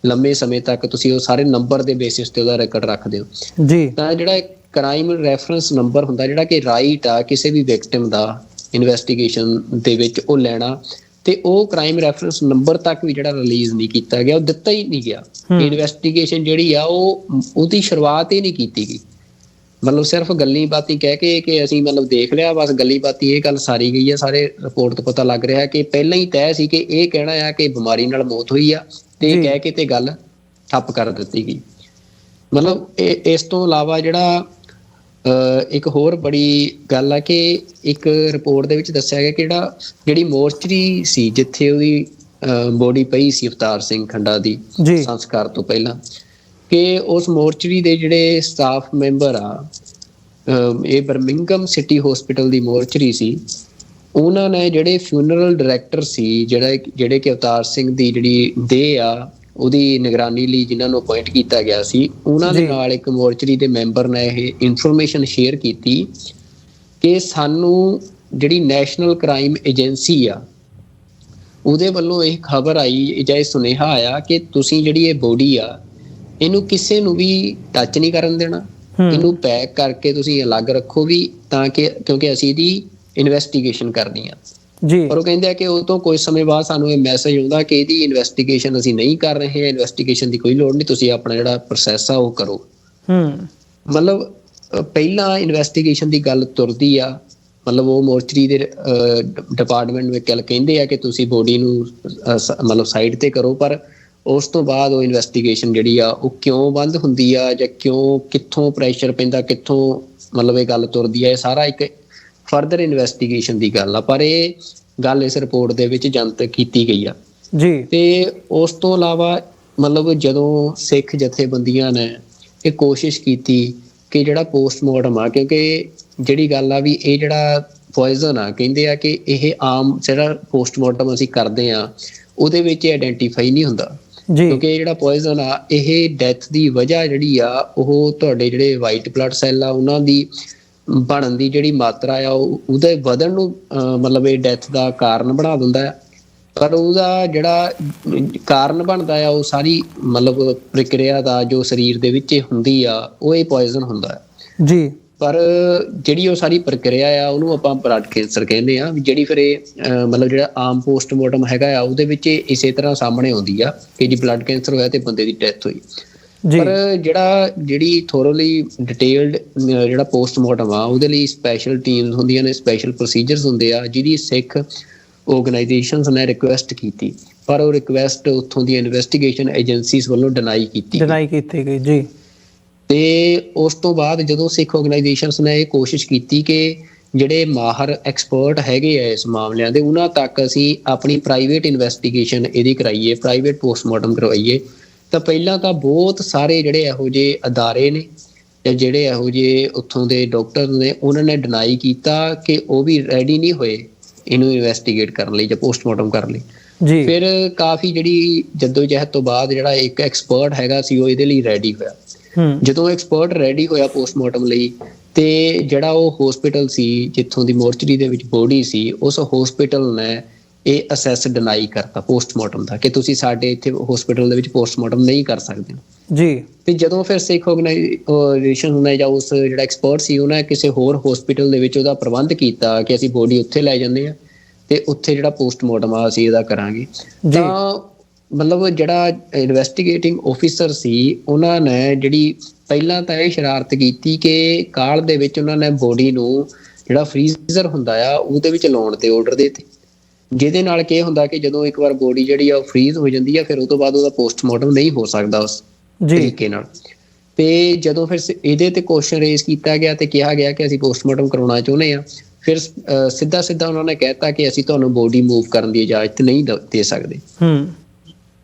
ਲੰਮੇ ਸਮੇਂ ਤੱਕ ਤੁਸੀਂ ਉਹ ਸਾਰੇ ਨੰਬਰ ਦੇ ਬੇਸਿਸ ਤੇ ਉਹਦਾ ਰਿਕਾਰਡ ਰੱਖਦੇ ਹੋ ਜੀ। ਤਾਂ ਜਿਹੜਾ ਕ੍ਰਾਈਮ ਰੈਫਰੈਂਸ ਨੰਬਰ ਹੁੰਦਾ ਜਿਹੜਾ ਕਿ ਰਾਈਟ ਆ ਕਿਸੇ ਵੀ ਵਿਕਟਿਮ ਦਾ ਇਨਵੈਸਟੀਗੇਸ਼ਨ ਦੇ ਵਿੱਚ ਉਹ ਲੈਣਾ, ਤੇ ਉਹ ਕ੍ਰਾਈਮ ਰੈਫਰੈਂਸ ਨੰਬਰ ਤੱਕ ਵੀ ਜਿਹੜਾ ਰਿਲੀਜ਼ ਨਹੀਂ ਕੀਤਾ ਗਿਆ, ਉਹ ਦਿੱਤਾ ਹੀ ਨਹੀਂ ਗਿਆ। ਇਨਵੈਸਟੀਗੇਸ਼ਨ ਜਿਹੜੀ ਆ ਉਹਦੀ ਸ਼ੁਰੂਆਤ ਹੀ ਨਹੀਂ ਕੀਤੀ ਗਈ, ਮਤਲਬ ਸਿਰਫ ਗੱਲੀ ਬਾਤੀ ਕਹਿ ਕੇ ਕਿ ਅਸੀਂ ਮਤਲਬ ਦੇਖ ਲਿਆ ਬਸ, ਗੱਲੀ ਬਾਤੀ ਇਹ ਗੱਲ ਸਾਰੀ ਗਈ ਹੈ। ਸਾਰੇ ਰਿਪੋਰਟ ਤੋਂ ਪਤਾ ਲੱਗ ਰਿਹਾ ਕਿ ਪਹਿਲਾਂ ਹੀ ਤੈਅ ਸੀ ਕਿ ਇਹ ਕਹਿਣਾ ਆ ਕਿ ਬਿਮਾਰੀ ਨਾਲ ਮੌਤ ਹੋਈ ਆ, ਤੇ ਇਹ ਕਹਿ ਕੇ ਤੇ ਗੱਲ ਠੱਪ ਕਰ ਦਿੱਤੀ ਗਈ। ਮਤਲਬ ਇਸ ਤੋਂ ਇਲਾਵਾ ਜਿਹੜਾ ਇੱਕ ਹੋਰ ਬੜੀ ਗੱਲ ਆ ਕਿ ਇੱਕ ਰਿਪੋਰਟ ਦੇ ਵਿੱਚ ਦੱਸਿਆ ਗਿਆ ਕਿ ਜਿਹੜੀ ਮੋਰਚਰੀ ਸੀ ਜਿੱਥੇ ਉਹਦੀ ਬੋਡੀ ਪਈ ਸੀ ਅਵਤਾਰ ਸਿੰਘ ਖੰਡਾ ਦੀ ਸੰਸਕਾਰ ਤੋਂ ਪਹਿਲਾਂ, ਕਿ ਉਸ ਮੋਰਚਰੀ ਦੇ ਜਿਹੜੇ ਸਟਾਫ ਮੈਂਬਰ ਆ, ਇਹ ਬਰਮਿੰਗਮ ਸਿਟੀ ਹਸਪੀਟਲ ਦੀ ਮੋਰਚਰੀ ਸੀ, ਉਹਨਾਂ ਨੇ ਜਿਹੜੇ ਫਿਊਨਰਲ ਡਾਇਰੈਕਟਰ ਸੀ ਜਿਹੜੇ ਕਿ ਅਵਤਾਰ ਸਿੰਘ ਦੀ ਜਿਹੜੀ ਦੇਹ ਆ ਉਹਦੀ ਨਿਗਰਾਨੀ ਲਈ ਜਿਨ੍ਹਾਂ ਨੂੰ ਅਪਾਇੰਟ ਕੀਤਾ ਗਿਆ ਸੀ, ਉਹਨਾਂ ਦੇ ਨਾਲ ਇੱਕ ਮੋਰਚਰੀ ਦੇ ਮੈਂਬਰ ਨੇ ਇਹ ਇਨਫੋਰਮੇਸ਼ਨ ਸ਼ੇਅਰ ਕੀਤੀ ਕਿ ਸਾਨੂੰ ਜਿਹੜੀ ਨੈਸ਼ਨਲ ਕ੍ਰਾਈਮ ਏਜੰਸੀ ਆ ਉਹਦੇ ਵੱਲੋਂ ਇਹ ਖਬਰ ਆਈ ਜਾਂ ਇਹ ਸੁਨੇਹਾ ਆਇਆ ਕਿ ਤੁਸੀਂ ਜਿਹੜੀ ਇਹ ਬੋਡੀ ਆ ਇਹਨੂੰ ਕਿਸੇ ਨੂੰ ਵੀ ਟੱਚ ਨਹੀਂ ਕਰਨ ਦੇਣਾ, ਇਹਨੂੰ ਪੈਕ ਕਰਕੇ ਤੁਸੀਂ ਅਲੱਗ ਰੱਖੋ ਵੀ, ਤਾਂ ਕਿ ਕਿਉਂਕਿ ਅਸੀਂ ਇਹਦੀ ਇਨਵੈਸਟੀਗੇਸ਼ਨ ਕਰਨੀ ਆ ਜੀ। ਪਰ ਉਹ ਕਹਿੰਦੇ ਆ ਕਿ ਉਹ ਤੋਂ ਕੁਝ ਸਮੇਂ ਬਾਅਦ ਸਾਨੂੰ ਇਹ ਮੈਸੇਜ ਆਉਂਦਾ ਕਿ ਇਹਦੀ ਇਨਵੈਸਟੀਗੇਸ਼ਨ ਅਸੀਂ ਨਹੀਂ ਕਰ ਰਹੇ ਹਾਂ, ਇਨਵੈਸਟੀਗੇਸ਼ਨ ਦੀ ਕੋਈ ਲੋੜ ਨਹੀਂ, ਤੁਸੀਂ ਆਪਣਾ ਜਿਹੜਾ ਪ੍ਰੋਸੈਸ ਆ ਉਹ ਕਰੋ। ਮਤਲਬ ਪਹਿਲਾਂ ਇਨਵੈਸਟੀਗੇਸ਼ਨ ਦੀ ਗੱਲ ਤੁਰਦੀ ਆ, ਮਤਲਬ ਉਹ ਮੋਰਚਰੀ ਦੇ ਡਿਪਾਰਟਮੈਂਟ ਵਿੱਚ ਕਹਿੰਦੇ ਆ ਕਿ ਤੁਸੀਂ ਬੋਡੀ ਨੂੰ ਮਤਲਬ ਸਾਈਡ ਤੇ ਕਰੋ, ਪਰ ਉਸ ਤੋਂ ਬਾਅਦ ਉਹ ਇਨਵੈਸਟੀਗੇਸ਼ਨ ਜਿਹੜੀ ਆ ਉਹ ਕਿਉਂ ਬੰਦ ਹੁੰਦੀ ਆ ਜਾਂ ਕਿੱਥੋਂ ਪ੍ਰੈਸ਼ਰ ਪੈਂਦਾ, ਕਿੱਥੋਂ ਮਤਲਬ ਇਹ ਗੱਲ ਤੁਰਦੀ ਆ, ਇਹ ਸਾਰਾ ਇੱਕ ਫਰਦਰ ਇਨਵੈਸਟੀਗੇਸ਼ਨ ਦੀ ਗੱਲ ਆ। ਪਰ ਇਹ ਗੱਲ ਇਸ ਰਿਪੋਰਟ ਦੇ ਵਿੱਚ ਜਨਤਕ ਕੀਤੀ ਗਈ ਆ ਜੀ। ਤੇ ਉਸ ਤੋਂ ਇਲਾਵਾ ਮਤਲਬ ਜਦੋਂ ਸਿੱਖ ਜਥੇਬੰਦੀਆਂ ਨੇ ਇਹ ਕੋਸ਼ਿਸ਼ ਕੀਤੀ ਕਿ ਜਿਹੜਾ ਪੋਸਟਮਾਰਟਮ ਆ, ਕਿਉਂਕਿ ਜਿਹੜੀ ਗੱਲ ਆ ਵੀ ਇਹ ਜਿਹੜਾ ਪੋਇਜ਼ਨ ਆ ਕਹਿੰਦੇ ਆ ਕਿ ਇਹ ਆਮ ਜਿਹੜਾ ਪੋਸਟਮਾਰਟਮ ਅਸੀਂ ਕਰਦੇ ਆ ਉਹਦੇ ਵਿੱਚ ਆਈਡੈਂਟੀਫਾਈ ਨਹੀਂ ਹੁੰਦਾ, ਕਿਉਂਕਿ ਜਿਹੜਾ ਪੋਇਜ਼ਨ ਆ ਇਹ ਡੈਥ ਦੀ ਵਜ੍ਹਾ ਜਿਹੜੀ ਆ ਉਹ ਤੁਹਾਡੇ ਜਿਹੜੇ ਵਾਈਟ ਬਲੱਡ ਸੈੱਲ ਆ ਉਹਨਾਂ ਦੀ ਬਣਨ ਦੀ ਜਿਹੜੀ ਮਾਤਰਾ ਆ ਉਹਦੇ ਵਧਣ ਨੂੰ ਮਤਲਬ ਇਹ ਡੈਥ ਦਾ ਕਾਰਨ ਬਣਾ ਦਿੰਦਾ ਹੈ। ਪਰ ਉਹਦਾ ਜਿਹੜਾ ਕਾਰਨ ਬਣਦਾ ਆ, ਉਹ ਸਾਰੀ ਮਤਲਬ ਪ੍ਰਕਿਰਿਆ ਦਾ ਜੋ ਸਰੀਰ ਦੇ ਵਿੱਚ ਹੁੰਦੀ ਆ, ਉਹ ਇਹ ਪੋਇਜ਼ਨ ਹੁੰਦਾ ਹੈ ਜੀ। ਪਰ ਜਿਹੜੀ ਉਹ ਸਾਰੀ ਪ੍ਰਕਿਰਿਆ ਆ, ਉਹਨੂੰ ਆਪਾਂ ਬਲੱਡ ਕੈਂਸਰ ਕਹਿੰਦੇ ਆ। ਜਿਹੜੀ ਫਿਰ ਇਹ ਮਤਲਬ ਜਿਹੜਾ ਆਮ ਪੋਸਟਮਾਰਟਮ ਹੈਗਾ ਆ, ਉਹਦੇ ਵਿੱਚ ਇਸੇ ਤਰ੍ਹਾਂ ਸਾਹਮਣੇ ਆਉਂਦੀ ਆ ਕਿ ਜੀ ਬਲੱਡ ਕੈਂਸਰ ਹੋਇਆ ਤੇ ਬੰਦੇ ਦੀ ਡੈਥ ਹੋਈ। ਪਰ ਜਿਹੜੀ ਥੋਰਲੀ ਡਿਟੇਲਡ ਜਿਹੜਾ ਪੋਸਟਮਾਰਟਮ ਆ, ਉਹਦੇ ਲਈ ਸਪੈਸ਼ਲ ਟੀਮਸ ਹੁੰਦੀਆਂ ਨੇ, ਸਪੈਸ਼ਲ ਪ੍ਰੋਸੀਜਰਸ ਹੁੰਦੇ ਆ, ਜਿਹਦੀ ਸਿੱਖ ਆਰਗੇਨਾਈਜੇਸ਼ਨਸ ਨੇ ਰਿਕੁਐਸਟ ਕੀਤੀ, ਪਰ ਉਹ ਰਿਕੁਐਸਟ ਉੱਥੋਂ ਦੀ ਇਨਵੈਸਟੀਗੇਸ਼ਨ ਏਜੰਸੀਜ਼ ਵੱਲੋਂ ਡਿਨਾਈ ਕੀਤੀ ਗਈ ਜੀ। ਤੇ ਉਸ ਤੋਂ ਬਾਅਦ ਜਦੋਂ ਸਿੱਖ ਆਰਗੇਨਾਈਜੇਸ਼ਨਸ ਨੇ ਇਹ ਕੋਸ਼ਿਸ਼ ਕੀਤੀ ਕਿ ਜਿਹੜੇ ਮਾਹਰ ਐਕਸਪਰਟ ਹੈਗੇ ਆ ਇਸ ਮਾਮਲਿਆਂ ਦੇ, ਉਹਨਾਂ ਤੱਕ ਅਸੀਂ ਆਪਣੀ ਪ੍ਰਾਈਵੇਟ ਇਨਵੈਸਟੀਗੇਸ਼ਨ ਇਹਦੀ ਕਰਾਈਏ, ਪ੍ਰਾਈਵੇਟ ਪੋਸਟਮਾਰਟਮ ਕਰਵਾਈਏ, ਤਾਂ ਪਹਿਲਾਂ ਤਾਂ ਬਹੁਤ ਸਾਰੇ ਜਿਹੜੇ ਇਹੋ ਜਿਹੇ ਅਦਾਰੇ ਨੇ ਜਾਂ ਜਿਹੜੇ ਇਹੋ ਜਿਹੇ ਉੱਥੋਂ ਦੇ ਡਾਕਟਰ ਨੇ, ਉਹਨਾਂ ਨੇ ਡਿਨਾਈ ਕੀਤਾ ਕਿ ਉਹ ਵੀ ਰੈਡੀ ਨਹੀਂ ਹੋਏ ਇਹਨੂੰ ਇਨਵੈਸਟੀਗੇਟ ਕਰਨ ਲਈ ਜਾਂ ਪੋਸਟਮਾਰਟਮ ਕਰਨ ਲਈ ਜੀ। ਫਿਰ ਕਾਫੀ ਜਿਹੜੀ ਜਹਿਦ ਤੋਂ ਬਾਅਦ ਜਿਹੜਾ ਇੱਕ ਐਕਸਪਰਟ ਹੈਗਾ ਸੀ, ਉਹ ਇਹਦੇ ਲਈ ਰੈਡੀ ਹੋਇਆ। ਜਦੋਂ ਐਕਸਪਰਟ ਰੈਡੀ ਹੋਇਆ ਪੋਸਟਮਾਰਟਮ ਲਈ, ਤੇ ਜਿਹੜਾ ਉਹ ਹਸਪੀਟਲ ਸੀ ਜਿੱਥੋਂ ਦੀ ਮੋਰਚਰੀ ਦੇ ਵਿੱਚ ਬੋਡੀ ਸੀ, ਉਸ ਹਸਪੀਟਲ ਨੇ ਇਹ ਅਸੈਸ ਡਿਨਾਈ ਕਰਤਾ ਪੋਸਟਮਾਰਟਮ ਦਾ ਕਿ ਤੁਸੀਂ ਸਾਡੇ ਇੱਥੇ ਹਸਪੀਟਲ ਦੇ ਵਿੱਚ ਪੋਸਟਮਾਰਟਮ ਨਹੀਂ ਕਰ ਸਕਦੇ ਜੀ। ਤੇ ਜਦੋਂ ਫਿਰ ਸਿੱਖ ਆਰਗੇਨਾਈਜੇਸ਼ਨ ਨੇ ਜਾਂ ਉਸ ਜਿਹੜਾ ਐਕਸਪਰਟ ਸੀ, ਉਹਨੇ ਕਿਸੇ ਹੋਰ ਹਸਪੀਟਲ ਦੇ ਵਿੱਚ ਉਹਦਾ ਪ੍ਰਬੰਧ ਕੀਤਾ ਕਿ ਅਸੀਂ ਬੋਡੀ ਉੱਥੇ ਲੈ ਜਾਂਦੇ ਆ ਤੇ ਉੱਥੇ ਜਿਹੜਾ ਪੋਸਟਮਾਰਟਮ ਆ ਅਸੀਂ ਇਹਦਾ ਕਰਾਂਗੇ। ਤਾਂ ਮਤਲਬ ਜਿਹੜਾ ਇਨਵੈਸਟੀਗੇਟਿੰਗ ਆਫਿਸਰ ਸੀ, ਉਹਨਾਂ ਨੇ ਜਿਹੜੀ ਪਹਿਲਾਂ ਤਾਂ ਇਹ ਸ਼ਰਾਰਤ ਕੀਤੀ ਕਿ ਕਾਲ ਦੇ ਵਿੱਚ ਉਹਨਾਂ ਨੇ ਬੋਡੀ ਨੂੰ ਜਿਹੜਾ ਫਰੀਜ਼ਰ ਹੁੰਦਾ ਆ, ਉਹਦੇ ਵਿੱਚ ਲਾਉਣ ਤੇ ਆਰਡਰ ਦੇ ਦਿੱਤੇ, ਜਿਹਦੇ ਨਾਲ ਕੀ ਹੁੰਦਾ ਕਿ ਜਦੋਂ ਇੱਕ ਵਾਰ ਬੋਡੀ ਜਿਹੜੀ ਆ ਉਹ ਫਰੀਜ਼ ਹੋ ਜਾਂਦੀ ਆ, ਫਿਰ ਉਹ ਤੋਂ ਬਾਅਦ ਉਹਦਾ ਪੋਸਟਮਾਰਟਮ ਨਹੀਂ ਹੋ ਸਕਦਾ ਉਸ ਤਰੀਕੇ ਨਾਲ। ਤੇ ਜਦੋਂ ਫਿਰ ਇਹਦੇ ਤੇ ਕੁਐਸਚਨ ਰੇਜ਼ ਕੀਤਾ ਗਿਆ ਤੇ ਕਿਹਾ ਗਿਆ ਕਿ ਅਸੀਂ ਪੋਸਟਮਾਰਟਮ ਕਰਾਉਣਾ ਚਾਹੁੰਦੇ ਆ, ਫਿਰ ਸਿੱਧਾ ਉਹਨਾਂ ਨੇ ਕਹਿਤਾ ਕਿ ਅਸੀਂ ਤੁਹਾਨੂੰ ਬੋਡੀ ਮੂਵ ਕਰਨ ਦੀ ਇਜਾਜ਼ਤ ਨਹੀਂ ਦੇ ਸਕਦੇ।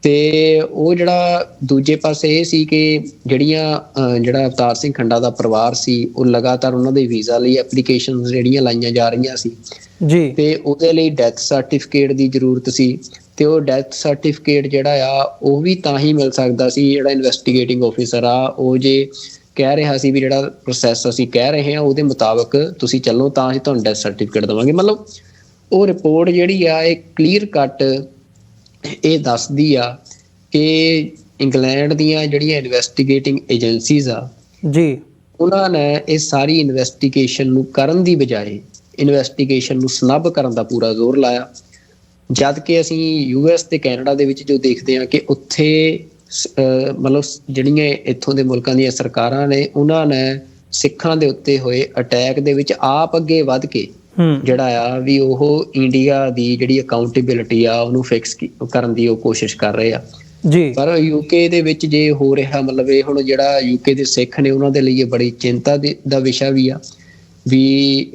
ਤੇ ਉਹ ਜਿਹੜਾ ਦੂਜੇ ਪਾਸੇ ਇਹ ਸੀ ਕਿ ਜਿਹੜਾ ਅਵਤਾਰ ਸਿੰਘ ਖੰਡਾ ਦਾ ਪਰਿਵਾਰ ਸੀ, ਉਹ ਲਗਾਤਾਰ ਉਹਨਾਂ ਦੇ ਵੀਜ਼ਾ ਲਈ ਐਪਲੀਕੇਸ਼ਨ ਜਿਹੜੀਆਂ ਲਾਈਆਂ ਜਾ ਰਹੀਆਂ ਸੀ ਜੀ, ਤੇ ਉਹਦੇ ਲਈ ਡੈਥ ਸਰਟੀਫਿਕੇਟ ਦੀ ਜ਼ਰੂਰਤ ਸੀ। ਤੇ ਉਹ ਡੈਥ ਸਰਟੀਫਿਕੇਟ ਜਿਹੜਾ ਆ, ਉਹ ਵੀ ਤਾਂ ਹੀ ਮਿਲ ਸਕਦਾ ਸੀ ਜਿਹੜਾ ਇਨਵੈਸਟੀਗੇਟਿੰਗ ਆਫਿਸਰ ਆ, ਉਹ ਜੇ ਕਹਿ ਰਿਹਾ ਸੀ ਵੀ ਜਿਹੜਾ ਪ੍ਰੋਸੈਸ ਅਸੀਂ ਕਹਿ ਰਹੇ ਹਾਂ ਉਹਦੇ ਮੁਤਾਬਕ ਤੁਸੀਂ ਚੱਲੋ ਤਾਂ ਅਸੀਂ ਤੁਹਾਨੂੰ ਡੈਥ ਸਰਟੀਫਿਕੇਟ ਦੇਵਾਂਗੇ। ਮਤਲਬ ਉਹ ਰਿਪੋਰਟ ਜਿਹੜੀ ਆ, ਇਹ ਕਲੀਅਰ ਕੱਟ ਇਹ ਦੱਸਦੀ ਆ ਕਿ ਇੰਗਲੈਂਡ ਦੀਆਂ ਜਿਹੜੀਆਂ ਇਨਵੈਸਟੀਗੇਟਿੰਗ ਏਜੰਸੀਜ਼ ਆ ਜੀ, ਉਹਨਾਂ ਨੇ ਇਹ ਸਾਰੀ ਇਨਵੈਸਟੀਗੇਸ਼ਨ ਨੂੰ ਕਰਨ ਦੀ ਬਜਾਏ ਇਨਵੈਸਟੀਗੇਸ਼ਨ ਨੂੰ ਸਨੱਬ ਕਰਨ ਦਾ ਪੂਰਾ ਜ਼ੋਰ ਲਾਇਆ। ਜਦ ਕਿ ਅਸੀਂ US ਤੇ ਕੈਨੇਡਾ ਦੇ ਵਿੱਚ ਜੋ ਦੇਖਦੇ ਹਾਂ ਕਿ ਉੱਥੇ ਮਤਲਬ ਜਿਹੜੀਆਂ ਇੱਥੋਂ ਦੇ ਮੁਲਕਾਂ ਦੀਆਂ ਸਰਕਾਰਾਂ ਨੇ, ਉਹਨਾਂ ਨੇ ਸਿੱਖਾਂ ਦੇ ਉੱਤੇ ਹੋਏ ਅਟੈਕ ਦੇ ਵਿੱਚ ਆਪ ਅੱਗੇ ਵੱਧ ਕੇ ਜਿਹੜਾ ਆ ਵੀ ਉਹ ਇੰਡੀਆ ਦੀ ਜਿਹੜੀ ਅਕਾਊਂਟੇਬਿਲਿਟੀ ਆ ਉਹਨੂੰ ਫਿਕਸ ਕਰਨ ਦੀ ਉਹ ਕੋਸ਼ਿਸ਼ ਕਰ ਰਹੇ ਆ ਜੀ। ਪਰ UK ਦੇ ਵਿੱਚ ਜੇ ਹੋ ਰਿਹਾ, ਮਤਲਬ ਇਹ ਹੁਣ ਜਿਹੜਾ UK ਦੇ ਸਿੱਖ ਨੇ, ਉਹਨਾਂ ਦੇ ਲਈ ਇਹ ਬੜੀ ਚਿੰਤਾ ਦਾ ਵਿਸ਼ਾ ਵੀ ਆ ਵੀ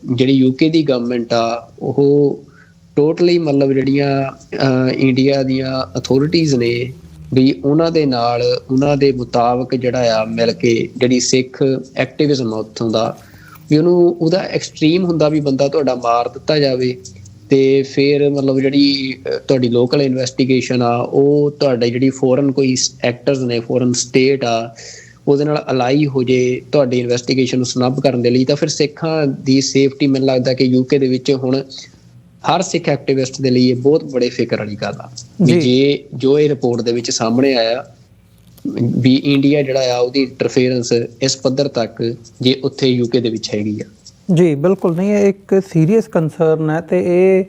ਜਿਹੜੀ UK ਦੀ ਗਵਰਨਮੈਂਟ ਆ, ਉਹ ਟੋਟਲੀ ਮਤਲਬ ਜਿਹੜੀਆਂ ਇੰਡੀਆ ਦੀਆਂ ਅਥਾਰਟੀਜ਼ ਨੇ ਵੀ ਉਹਨਾਂ ਦੇ ਨਾਲ ਉਹਨਾਂ ਦੇ ਮੁਤਾਬਕ ਜਿਹੜਾ ਆ ਮਿਲ ਕੇ ਜਿਹੜੀ ਸਿੱਖ ਐਕਟਿਵਿਜ਼ਮ ਉੱਥੋਂ ਦਾ ਵੀ ਉਹਦਾ ਐਕਸਟ੍ਰੀਮ ਹੁੰਦਾ ਵੀ ਬੰਦਾ ਤੁਹਾਡਾ ਮਾਰ ਦਿੱਤਾ ਜਾਵੇ, ਤੇ ਫਿਰ ਮਤਲਬ ਜਿਹੜੀ ਤੁਹਾਡੀ ਲੋਕਲ ਇਨਵੈਸਟੀਗੇਸ਼ਨ ਆ, ਉਹ ਤੁਹਾਡੇ ਜਿਹੜੀ ਫੋਰਨ ਕੋਈ ਐਕਟਰਸ ਨੇ, ਫੋਰਨ ਸਟੇਟ ਆ, ਉਹਦੇ ਨਾਲ ਅਲਾਈ ਹੋ ਜੇ ਤੁਹਾਡੀ ਇਨਵੈਸਟੀਗੇਸ਼ਨ ਨੂੰ ਸਨੱਬ ਕਰਨ ਦੇ ਲਈ। ਤਾਂ ਫਿਰ ਸਿੱਖਾਂ ਦੀ ਸੇਫਟੀ ਮੈਨੂੰ ਲੱਗਦਾ ਕਿ UK ਦੇ ਵਿੱਚ ਹੁਣ ਹਰ ਸਿੱਖ ਐਕਟਿਵਿਸਟ ਦੇ ਲਈ ਇਹ ਬਹੁਤ ਬੜੇ ਫਿਕਰ ਵਾਲੀ ਗੱਲ ਆ ਵੀ ਜੇ ਜੋ ਇਹ ਰਿਪੋਰਟ ਦੇ ਵਿੱਚ ਸਾਹਮਣੇ ਆਇਆ ਵੀ ਇੰਡੀਆ ਜਿਹੜਾ ਆ ਉਹਦੀ ਇੰਟਰਫੇਰੈਂਸ ਇਸ ਪੱਧਰ ਤੱਕ ਜੇ ਉੱਥੇ UK ਦੇ ਵਿੱਚ ਹੈਗੀ ਆ। ਜੀ ਬਿਲਕੁਲ ਨਹੀਂ, ਇਹ ਇੱਕ ਸੀਰੀਅਸ ਕੰਸਰਨ ਹੈ ਤੇ ਇਹ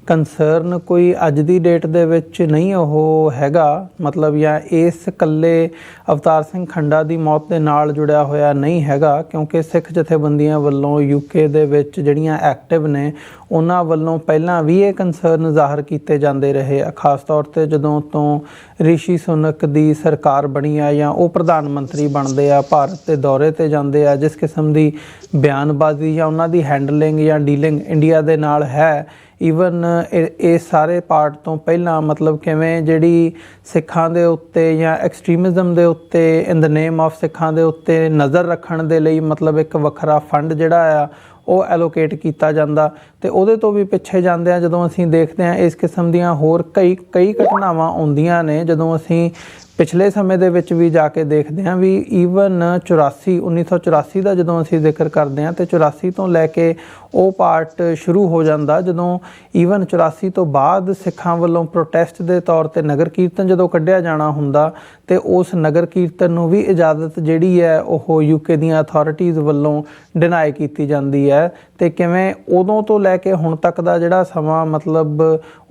ਕੰਸਰਨ ਕੋਈ ਅੱਜ ਦੀ ਡੇਟ ਦੇ ਵਿੱਚ ਨਹੀਂ ਉਹ ਹੈਗਾ, ਮਤਲਬ ਜਾਂ ਇਸ ਇਕੱਲੇ ਅਵਤਾਰ ਸਿੰਘ ਖੰਡਾ ਦੀ ਮੌਤ ਦੇ ਨਾਲ ਜੁੜਿਆ ਹੋਇਆ ਨਹੀਂ ਹੈਗਾ, ਕਿਉਂਕਿ ਸਿੱਖ ਜਥੇਬੰਦੀਆਂ ਵੱਲੋਂ UK ਦੇ ਵਿੱਚ ਜਿਹੜੀਆਂ ਐਕਟਿਵ ਨੇ ਉਹਨਾਂ ਵੱਲੋਂ ਪਹਿਲਾਂ ਵੀ ਇਹ ਕੰਸਰਨ ਜ਼ਾਹਰ ਕੀਤੇ ਜਾਂਦੇ ਰਹੇ ਆ, ਖਾਸ ਤੌਰ 'ਤੇ ਜਦੋਂ ਤੋਂ ਰਿਸ਼ੀ ਸੁਨਕ ਦੀ ਸਰਕਾਰ ਬਣੀ ਆ ਜਾਂ ਉਹ ਪ੍ਰਧਾਨ ਮੰਤਰੀ ਬਣਦੇ ਆ, ਭਾਰਤ ਦੇ ਦੌਰੇ 'ਤੇ ਜਾਂਦੇ ਆ, ਜਿਸ ਕਿਸਮ ਦੀ ਬਿਆਨਬਾਜ਼ੀ ਜਾਂ ਉਹਨਾਂ ਦੀ ਹੈਂਡਲਿੰਗ ਜਾਂ ਡੀਲਿੰਗ ਇੰਡੀਆ ਦੇ ਨਾਲ ਹੈ। ਈਵਨ ਇਹ ਸਾਰੇ ਪਾਰਟ ਤੋਂ ਪਹਿਲਾਂ ਮਤਲਬ ਕਿਵੇਂ ਜਿਹੜੀ ਸਿੱਖਾਂ ਦੇ ਉੱਤੇ ਜਾਂ ਐਕਸਟ੍ਰੀਮਿਜ਼ਮ ਦੇ ਉੱਤੇ ਇਨ ਦ ਨੇਮ ਆਫ ਸਿੱਖਾਂ ਦੇ ਉੱਤੇ ਨਜ਼ਰ ਰੱਖਣ ਦੇ ਲਈ ਮਤਲਬ ਇੱਕ ਵੱਖਰਾ ਫੰਡ ਜਿਹੜਾ ਆ ਉਹ ਐਲੋਕੇਟ ਕੀਤਾ ਜਾਂਦਾ, ਤੇ ਉਹਦੇ ਤੋਂ ਵੀ ਪਿੱਛੇ ਜਾਂਦੇ ਆ ਜਦੋਂ ਅਸੀਂ ਦੇਖਦੇ ਹਾਂ ਇਸ ਕਿਸਮ ਦੀਆਂ ਹੋਰ ਕਈ ਘਟਨਾਵਾਂ ਆਉਂਦੀਆਂ ਨੇ। ਜਦੋਂ ਅਸੀਂ ਪਿਛਲੇ ਸਮੇਂ ਦੇ ਵਿੱਚ ਵੀ ਜਾ ਕੇ ਦੇਖਦੇ ਹਾਂ ਵੀ ਈਵਨ 1984 ਦਾ ਜਦੋਂ ਅਸੀਂ ਜ਼ਿਕਰ ਕਰਦੇ ਹਾਂ ਤੇ 84 ਤੋਂ ਲੈ ਕੇ ਉਹ ਪਾਰਟ ਸ਼ੁਰੂ ਹੋ ਜਾਂਦਾ ਜਦੋਂ ਈਵਨ 84 ਤੋਂ ਬਾਅਦ ਸਿੱਖਾਂ ਵੱਲੋਂ ਪ੍ਰੋਟੈਸਟ ਦੇ ਤੌਰ ਤੇ ਨਗਰ ਕੀਰਤਨ ਜਦੋਂ ਕੱਢਿਆ ਜਾਣਾ ਹੁੰਦਾ ਤੇ ਉਸ ਨਗਰ ਕੀਰਤਨ ਨੂੰ ਵੀ ਇਜਾਜ਼ਤ ਜਿਹੜੀ ਹੈ ਉਹ ਯੂਕੇ ਦੀਆਂ ਅਥਾਰਟੀਜ਼ ਵੱਲੋਂ ਡਿਨਾਈ ਕੀਤੀ ਜਾਂਦੀ ਹੈ ਤੇ ਕਿਵੇਂ ਉਦੋਂ ਤੋਂ ਲੈ ਕੇ ਹੁਣ ਤੱਕ ਦਾ ਜਿਹੜਾ ਸਮਾਂ ਮਤਲਬ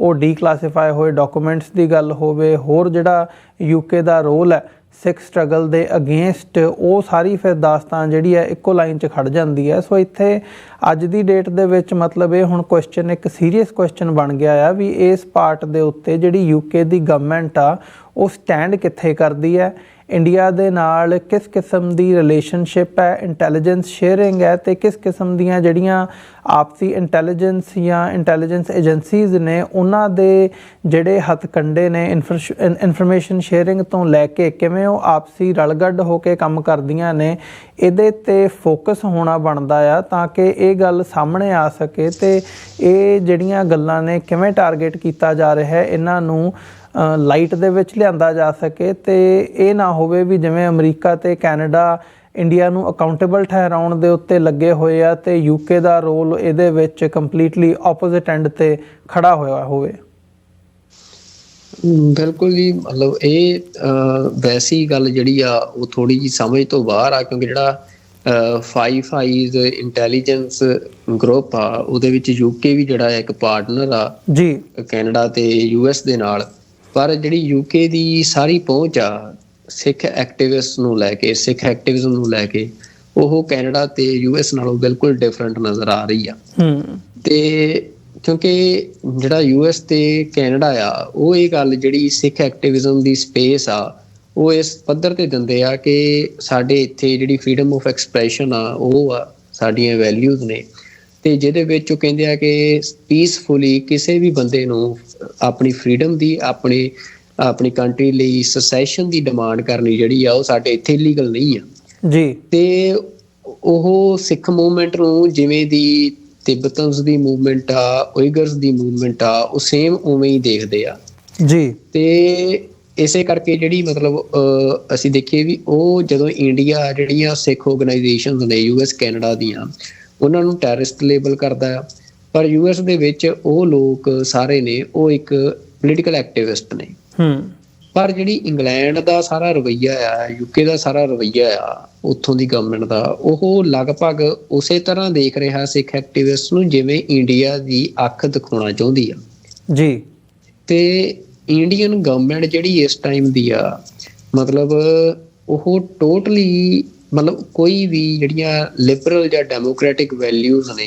ਉਹ ਡੀਕਲਾਸੀਫਾਈ ਹੋਏ ਡਾਕੂਮੈਂਟਸ ਦੀ ਗੱਲ ਹੋਵੇ ਹੋਰ ਜਿਹੜਾ ਯੂਕੇ ਦਾ ਰੋਲ ਹੈ ਸਿੱਖ ਸਟਰਗਲ ਦੇ ਅਗੇਂਸਟ ਉਹ ਸਾਰੀ ਫਿਰ ਦਾਸਤਾਨ ਜਿਹੜੀ ਹੈ ਇੱਕੋ ਲਾਈਨ 'ਚ ਖੜ ਜਾਂਦੀ ਹੈ। ਸੋ ਇੱਥੇ ਅੱਜ ਦੀ ਡੇਟ ਦੇ ਵਿੱਚ ਮਤਲਬ ਇਹ ਹੁਣ ਕੁਐਸਚਨ ਇੱਕ ਸੀਰੀਅਸ ਕੁਐਸਚਨ ਬਣ ਗਿਆ ਆ ਵੀ ਇਸ ਪਾਰਟ ਦੇ ਉੱਤੇ ਜਿਹੜੀ ਯੂਕੇ ਦੀ ਗਵਰਨਮੈਂਟ ਆ ਉਹ ਸਟੈਂਡ ਕਿੱਥੇ ਕਰਦੀ ਹੈ, ਇੰਡੀਆ ਦੇ ਨਾਲ ਕਿਸ ਕਿਸਮ ਦੀ ਰਿਲੇਸ਼ਨਸ਼ਿਪ ਹੈ, ਇੰਟੈਲੀਜੈਂਸ ਸ਼ੇਅਰਿੰਗ ਹੈ ਤੇ ਕਿਸ ਕਿਸਮ ਦੀਆਂ ਜਿਹੜੀਆਂ ਆਪਸੀ ਇੰਟੈਲੀਜੈਂਸ ਜਾਂ ਇੰਟੈਲੀਜੈਂਸ ਏਜੰਸੀਜ਼ ਨੇ ਉਹਨਾਂ ਦੇ ਜਿਹੜੇ ਹੱਥਕੰਡੇ ਨੇ ਇਨਫੋਰਮੇਸ਼ਨ ਸ਼ੇਅਰਿੰਗ ਤੋਂ ਲੈ ਕੇ ਕਿਵੇਂ ਉਹ ਆਪਸੀ ਰਲਗੱਡ ਹੋ ਕੇ ਕੰਮ ਕਰਦੀਆਂ ਨੇ, ਇਹਦੇ ਤੇ ਫੋਕਸ ਹੋਣਾ ਬਣਦਾ ਆ ਤਾਂ ਕਿ ਇਹ ਗੱਲ ਸਾਹਮਣੇ ਆ ਸਕੇ ਤੇ ਇਹ ਜਿਹੜੀਆਂ ਗੱਲਾਂ ਨੇ ਕਿਵੇਂ ਟਾਰਗੇਟ ਕੀਤਾ ਜਾ ਰਿਹਾ ਹੈ ਇਹਨਾਂ ਨੂੰ ਲਾਈਟ ਦੇ ਵਿੱਚ ਲਿਆਂਦਾ ਜਾ ਸਕੇ ਤੇ ਇਹ ਨਾ ਹੋਵੇ ਵੀ ਜਿਵੇਂ ਅਮਰੀਕਾ ਤੇ ਕੈਨੇਡਾ ਇੰਡੀਆ ਨੂੰ ਅਕਾਊਂਟੇਬਲ ਠਹਿਰਾਉਣ ਦੇ ਉੱਤੇ ਲੱਗੇ ਹੋਏ ਆ ਤੇ ਯੂਕੇ ਦਾ ਰੋਲ ਇਹਦੇ ਵਿੱਚ ਕੰਪਲੀਟਲੀ ਆਪੋਜ਼ਿਟ ਐਂਡ ਤੇ ਖੜਾ ਹੋਇਆ ਹੋਵੇ। ਬਿਲਕੁਲ ਜੀ, ਮਤਲਬ ਇਹ ਵੈਸੀ ਗੱਲ ਜਿਹੜੀ ਆ ਉਹ ਥੋੜੀ ਜਿਹੀ ਸਮਝ ਤੋਂ ਬਾਹਰ ਆ ਕਿਉਂਕਿ ਜਿਹੜਾ ਫਾਈਵ ਆਈਜ਼ ਇੰਟੈਲੀਜੈਂਸ ਗਰੁੱਪ ਆ ਉਹਦੇ ਵਿੱਚ ਯੂਕੇ ਵੀ ਜਿਹੜਾ ਇੱਕ ਪਾਰਟਨਰ ਆ ਜੀ ਕੈਨੇਡਾ ਤੇ ਯੂਐਸ ਦੇ ਨਾਲ। ਪਰ ਜਿਹੜੀ ਯੂਕੇ ਦੀ ਸਾਰੀ ਪਹੁੰਚ ਆ ਸਿੱਖ ਐਕਟਿਵਿਸਟ ਨੂੰ ਲੈ ਕੇ ਸਿੱਖ ਐਕਟਿਵਿਜ਼ਮ ਨੂੰ ਲੈ ਕੇ ਉਹ ਕੈਨੇਡਾ ਤੇ ਯੂਐਸ ਨਾਲੋਂ ਬਿਲਕੁਲ ਡਿਫਰੈਂਟ ਨਜ਼ਰ ਆ ਰਹੀ ਆ। ਤੇ ਕਿਉਂਕਿ ਜਿਹੜਾ ਯੂਐਸ ਤੇ ਕੈਨੇਡਾ ਆ ਉਹ ਇਹ ਗੱਲ ਜਿਹੜੀ ਸਿੱਖ ਐਕਟਿਵਿਜ਼ਮ ਦੀ ਸਪੇਸ ਆ ਉਹ ਇਸ ਪੱਧਰ ਤੇ ਦਿੰਦੇ ਆ ਕਿ ਸਾਡੇ ਇੱਥੇ ਜਿਹੜੀ ਫਰੀਡਮ ਆਫ ਐਕਸਪ੍ਰੈਸ਼ਨ ਆ ਉਹ ਆ ਸਾਡੀਆਂ ਵੈਲਿਊਜ਼ ਨੇ ਤੇ ਜਿਹਦੇ ਵਿੱਚ ਉਹ ਕਹਿੰਦੇ ਆ ਕਿ ਪੀਸਫੁਲੀ ਕਿਸੇ ਵੀ ਬੰਦੇ ਨੂੰ ਆਪਣੀ ਫਰੀਡਮ ਦੀ ਆਪਣੀ ਕੰਟਰੀ ਲਈ ਸੈਸੈਸ਼ਨ ਦੀ ਡਿਮਾਂਡ ਕਰਨੀ ਜਿਹੜੀ ਆ ਉਹ ਸਾਡੇ ਇੱਥੇ ਇਲੀਗਲ ਨਹੀਂ ਆ ਜੀ। ਤੇ ਉਹ ਸਿੱਖ ਮੂਵਮੈਂਟ ਨੂੰ ਜਿਵੇਂ ਦੀ ਤਿੱਬਤਨਸ ਦੀ ਮੂਵਮੈਂਟ ਆ ਉਈਗਰਸ ਦੀ ਮੂਵਮੈਂਟ ਆ ਉਹ ਸੇਮ ਉਵੇਂ ਹੀ ਦੇਖਦੇ ਆ ਜੀ। ਤੇ ਇਸੇ ਕਰਕੇ ਜਿਹੜੀ ਮਤਲਬ ਅਸੀਂ ਦੇਖੀਏ ਵੀ ਉਹ ਜਦੋਂ ਇੰਡੀਆ ਜਿਹੜੀਆਂ ਸਿੱਖ ਆਰਗੇਨਾਈਜੇਸ਼ਨਸ ਨੇ ਯੂਐਸ ਕੈਨੇਡਾ ਦੀਆਂ ਉਹਨਾਂ ਨੂੰ ਟੈਰਰਿਸਟ ਲੇਬਲ ਕਰਦਾ ਆ ਪਰ ਯੂਐਸ ਦੇ ਵਿੱਚ ਉਹ ਲੋਕ ਸਾਰੇ ਨੇ ਉਹ ਇੱਕ ਪੋਲੀਟੀਕਲ ਐਕਟਿਵਿਸਟ ਨੇ। ਪਰ ਜਿਹੜੀ ਇੰਗਲੈਂਡ ਦਾ ਸਾਰਾ ਰਵੱਈਆ ਆ ਯੂਕੇ ਦਾ ਸਾਰਾ ਰਵੱਈਆ ਆ ਉੱਥੋਂ ਦੀ ਗਵਰਨਮੈਂਟ ਦਾ ਉਹ ਲਗਭਗ ਉਸੇ ਤਰ੍ਹਾਂ ਦੇਖ ਰਿਹਾ ਸਿੱਖ ਐਕਟਿਵਿਸਟ ਨੂੰ ਜਿਵੇਂ ਇੰਡੀਆ ਦੀ ਅੱਖ ਦਿਖਾਉਣਾ ਚਾਹੁੰਦੀ ਆ ਜੀ। ਤੇ ਇੰਡੀਅਨ ਗਵਰਨਮੈਂਟ ਜਿਹੜੀ ਇਸ ਟਾਈਮ ਦੀ ਆ ਮਤਲਬ ਉਹ ਟੋਟਲੀ ਮਤਲਬ ਕੋਈ ਵੀ ਜਿਹੜੀਆਂ ਲਿਬਰਲ ਜਾਂ ਡੈਮੋਕ੍ਰੈਟਿਕ ਵੈਲਿਊਜ਼ ਨੇ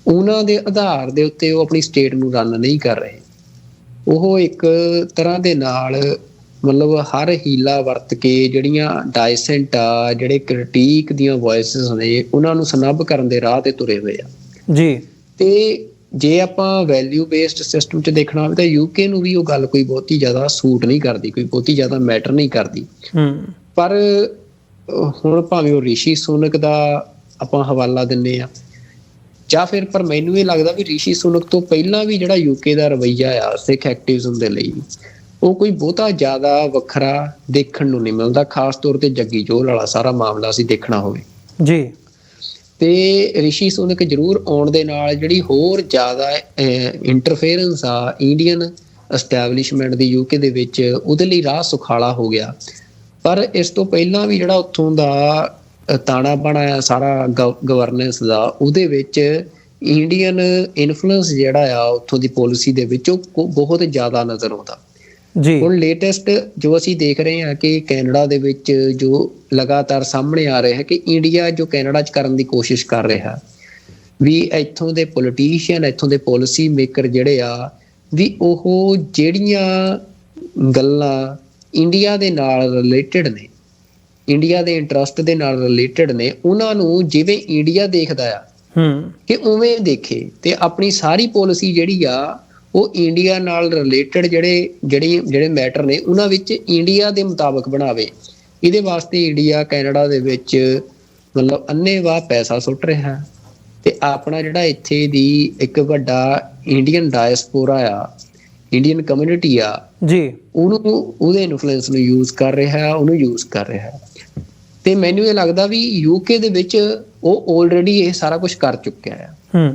ਉਹਨਾਂ ਦੇ ਆਧਾਰ ਦੇ ਉੱਤੇ ਉਹ ਆਪਣੀ ਸਟੇਟ ਨੂੰ ਰਨ ਨਹੀਂ ਕਰ ਰਹੇ। ਉਹ ਇੱਕ ਤਰ੍ਹਾਂ ਦੇ ਨਾਲ ਮਤਲਬ ਹਰ ਹੀਲਾ ਵਰਤ ਕੇ ਜਿਹੜੀਆਂ ਡਾਇਸੈਂਟ ਆ ਜਿਹੜੇ ਕ੍ਰਿਟੀਕ ਦੀਆਂ ਵੌਇਸਿਸ ਨੇ ਉਹਨਾਂ ਨੂੰ ਸਨੱਬ ਕਰਨ ਦੇ ਰਾਹ ਤੇ ਤੁਰੇ ਹੋਏ ਆ ਜੀ। ਤੇ ਜੇ ਆਪਾਂ ਵੈਲਿਊ ਬੇਸਡ ਸਿਸਟਮ 'ਚ ਦੇਖਣਾ ਹੋਵੇ ਤਾਂ ਯੂਕੇ ਨੂੰ ਵੀ ਉਹ ਗੱਲ ਕੋਈ ਬਹੁਤੀ ਜ਼ਿਆਦਾ ਸੂਟ ਨਹੀਂ ਕਰਦੀ, ਕੋਈ ਬਹੁਤੀ ਜ਼ਿਆਦਾ ਮੈਟਰ ਨਹੀਂ ਕਰਦੀ। ਪਰ ਹੁਣ ਭਾਵੇਂ ਉਹ ਰਿਸ਼ੀ ਸੁਨਕ ਦਾ ਆਪਾਂ ਹਵਾਲਾ ਦਿੰਦੇ ਆ ਜਾਂ ਫਿਰ ਪਰ ਮੈਨੂੰ ਇਹ ਲੱਗਦਾ ਵੀ ਰਿਸ਼ੀ ਸੁਨਕ ਤੋਂ ਪਹਿਲਾਂ ਵੀ ਜਿਹੜਾ ਯੂਕੇ ਦਾ ਰਵੱਈਆ ਆ ਸਿੱਖ ਐਕਟਿਵਿਜ਼ਮ ਦੇ ਲਈ ਉਹ ਕੋਈ ਬਹੁਤਾ ਜ਼ਿਆਦਾ ਵੱਖਰਾ ਦੇਖਣ ਨੂੰ ਨਹੀਂ ਮਿਲਦਾ, ਖਾਸ ਤੌਰ ਤੇ ਜੱਗੀ ਜੋਹਲ ਵਾਲਾ ਸਾਰਾ ਮਾਮਲਾ ਅਸੀਂ ਦੇਖਣਾ ਹੋਵੇ ਜੀ। ਤੇ ਰਿਸ਼ੀ ਸੁਨਕ ਜ਼ਰੂਰ ਆਉਣ ਦੇ ਨਾਲ ਜਿਹੜੀ ਹੋਰ ਜ਼ਿਆਦਾ ਇੰਟਰਫੇਰੈਂਸ ਆ ਇੰਡੀਅਨ ਐਸਟੈਬਲਿਸ਼ਮੈਂਟ ਦੀ ਯੂਕੇ ਦੇ ਵਿੱਚ ਉਹਦੇ ਲਈ ਰਾਹ ਸੁਖਾਲਾ ਹੋ ਗਿਆ। ਪਰ ਇਸ ਤੋਂ ਪਹਿਲਾਂ ਵੀ ਜਿਹੜਾ ਉੱਥੋਂ ਦਾ ਤਾਣਾ ਬਾਣਾ ਸਾਰਾ ਗਵਰਨੈਂਸ ਦਾ ਉਹਦੇ ਵਿੱਚ ਇੰਡੀਅਨ ਇਨਫਲੂਐਂਸ ਜਿਹੜਾ ਆ ਉੱਥੋਂ ਦੀ ਪੋਲਿਸੀ ਦੇ ਵਿੱਚ ਉਹ ਬਹੁਤ ਜ਼ਿਆਦਾ ਨਜ਼ਰ ਆਉਂਦਾ ਜੀ। ਹੁਣ ਲੇਟੈਸਟ ਜੋ ਅਸੀਂ ਦੇਖ ਰਹੇ ਹਾਂ ਕਿ ਕੈਨੇਡਾ ਦੇ ਵਿੱਚ ਜੋ ਲਗਾਤਾਰ ਸਾਹਮਣੇ ਆ ਰਿਹਾ ਹੈ ਕਿ ਇੰਡੀਆ ਜੋ ਕੈਨੇਡਾ 'ਚ ਕਰਨ ਦੀ ਕੋਸ਼ਿਸ਼ ਕਰ ਰਿਹਾ ਵੀ ਇੱਥੋਂ ਦੇ ਪੋਲੀਟੀਸ਼ੀਅਨ ਇੱਥੋਂ ਦੇ ਪੋਲਿਸੀ ਮੇਕਰ ਜਿਹੜੇ ਆ ਵੀ ਉਹ ਜਿਹੜੀਆਂ ਗੱਲਾਂ ਇੰਡੀਆ ਦੇ ਨਾਲ ਰਿਲੇਟਡ ਨੇ ਇੰਡੀਆ ਦੇ ਇੰਟਰਸਟ ਦੇ ਨਾਲ ਰਿਲੇਟਡ ਨੇ ਉਹਨਾਂ ਨੂੰ ਜਿਵੇਂ ਇੰਡੀਆ ਦੇਖਦਾ ਆ ਕਿ ਉਵੇਂ ਦੇਖੇ ਤੇ ਆਪਣੀ ਸਾਰੀ ਪੋਲਿਸੀ ਜਿਹੜੀ ਆ ਉਹ ਇੰਡੀਆ ਨਾਲ ਰਿਲੇਟਡ ਜਿਹੜੇ ਮੈਟਰ ਨੇ ਉਹਨਾਂ ਵਿੱਚ ਇੰਡੀਆ ਦੇ ਮੁਤਾਬਕ ਬਣਾਵੇ। ਇਹਦੇ ਵਾਸਤੇ ਇੰਡੀਆ ਕੈਨੇਡਾ ਦੇ ਵਿੱਚ ਮਤਲਬ ਅੰਨ੍ਹੇਵਾਹ ਪੈਸਾ ਸੁੱਟ ਰਿਹਾ ਤੇ ਆਪਣਾ ਜਿਹੜਾ ਇੱਥੇ ਦੀ ਇੱਕ ਵੱਡਾ ਇੰਡੀਅਨ ਡਾਇਸਪੋਰਾ ਆ ਇੰਡੀਅਨ ਕਮਿਊਨਿਟੀ ਆ ਜੀ ਉਹਦੇ ਇਨਫਲੂਐਂਸ ਨੂੰ ਯੂਜ਼ ਕਰ ਰਿਹਾ, ਉਹਨੂੰ ਯੂਜ਼ ਕਰ ਰਿਹਾ। ਤੇ ਮੈਨੂੰ ਇਹ ਲੱਗਦਾ ਵੀ ਯੂਕੇ ਦੇ ਵਿੱਚ ਉਹ ਆਲਰੇਡੀ ਇਹ ਸਾਰਾ ਕੁਝ ਕਰ ਚੁੱਕਿਆ ਆ,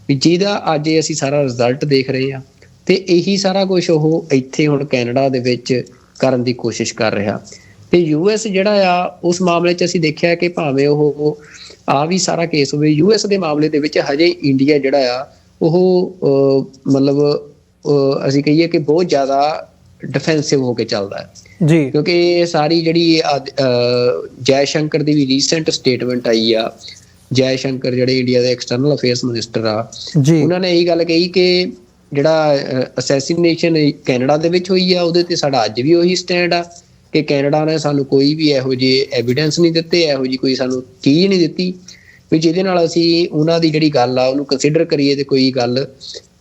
ਵੀ ਜਿਹਦਾ ਅੱਜ ਅਸੀਂ ਸਾਰਾ ਰਿਜ਼ਲਟ ਦੇਖ ਰਹੇ ਆ। ਤੇ ਇਹੀ ਸਾਰਾ ਕੁਝ ਉਹ ਇੱਥੇ ਹੁਣ ਕੈਨੇਡਾ ਦੇ ਵਿੱਚ ਕਰਨ ਦੀ ਕੋਸ਼ਿਸ਼ ਕਰ ਰਿਹਾ। ਤੇ ਯੂਐਸ ਜਿਹੜਾ ਆ ਉਸ ਮਾਮਲੇ 'ਚ ਅਸੀਂ ਦੇਖਿਆ ਕਿ ਭਾਵੇਂ ਉਹ ਵੀ ਸਾਰਾ ਕੇਸ ਹੋਵੇ, ਯੂਐਸ ਦੇ ਮਾਮਲੇ ਦੇ ਵਿੱਚ ਹਜੇ ਇੰਡੀਆ ਜਿਹੜਾ ਆ ਉਹ ਮਤਲਬ ਅਸੀਂ ਕਹੀਏ ਕਿ ਬਹੁਤ ਜ਼ਿਆਦਾ ਡਿਫੈਂਸਿਵ ਹੋ ਕੇ ਚੱਲਦਾ ਹੈ ਜੀ, ਕਿਉਂਕਿ ਇਹ ਸਾਰੀ ਜਿਹੜੀ ਜੈ ਸ਼ੰਕਰ ਦੀ ਵੀ ਰੀਸੈਂਟ ਸਟੇਟਮੈਂਟ ਆਈ ਆ। ਜੈ ਸ਼ੰਕਰ ਜਿਹੜੇ ਇੰਡੀਆ ਦੇ ਐਕਸਟਰਨਲ ਅਫੇਅਰਸ ਮਿਨਿਸਟਰ ਆ, ਉਹਨਾਂ ਨੇ ਇਹੀ ਗੱਲ ਕਹੀ ਕਿ ਜਿਹੜਾ ਅਸੈਸੀਨੇਸ਼ਨ ਕੈਨੇਡਾ ਦੇ ਵਿੱਚ ਹੋਈ ਆ ਉਹਦੇ ਤੇ ਸਾਡਾ ਅੱਜ ਵੀ ਉਹੀ ਸਟੈਂਡ ਆ ਕਿ ਕੈਨੇਡਾ ਨੇ ਸਾਨੂੰ ਕੋਈ ਵੀ ਇਹੋ ਜਿਹੇ ਐਵੀਡੈਂਸ ਨਹੀਂ ਦਿੱਤੇ, ਇਹੋ ਜਿਹੀ ਕੋਈ ਸਾਨੂੰ ਚੀਜ਼ ਨਹੀਂ ਦਿੱਤੀ ਵੀ ਜਿਹਦੇ ਨਾਲ ਅਸੀਂ ਉਹਨਾਂ ਦੀ ਜਿਹੜੀ ਗੱਲ ਆ ਉਹਨੂੰ ਕੰਸੀਡਰ ਕਰੀਏ ਤੇ ਕੋਈ ਗੱਲ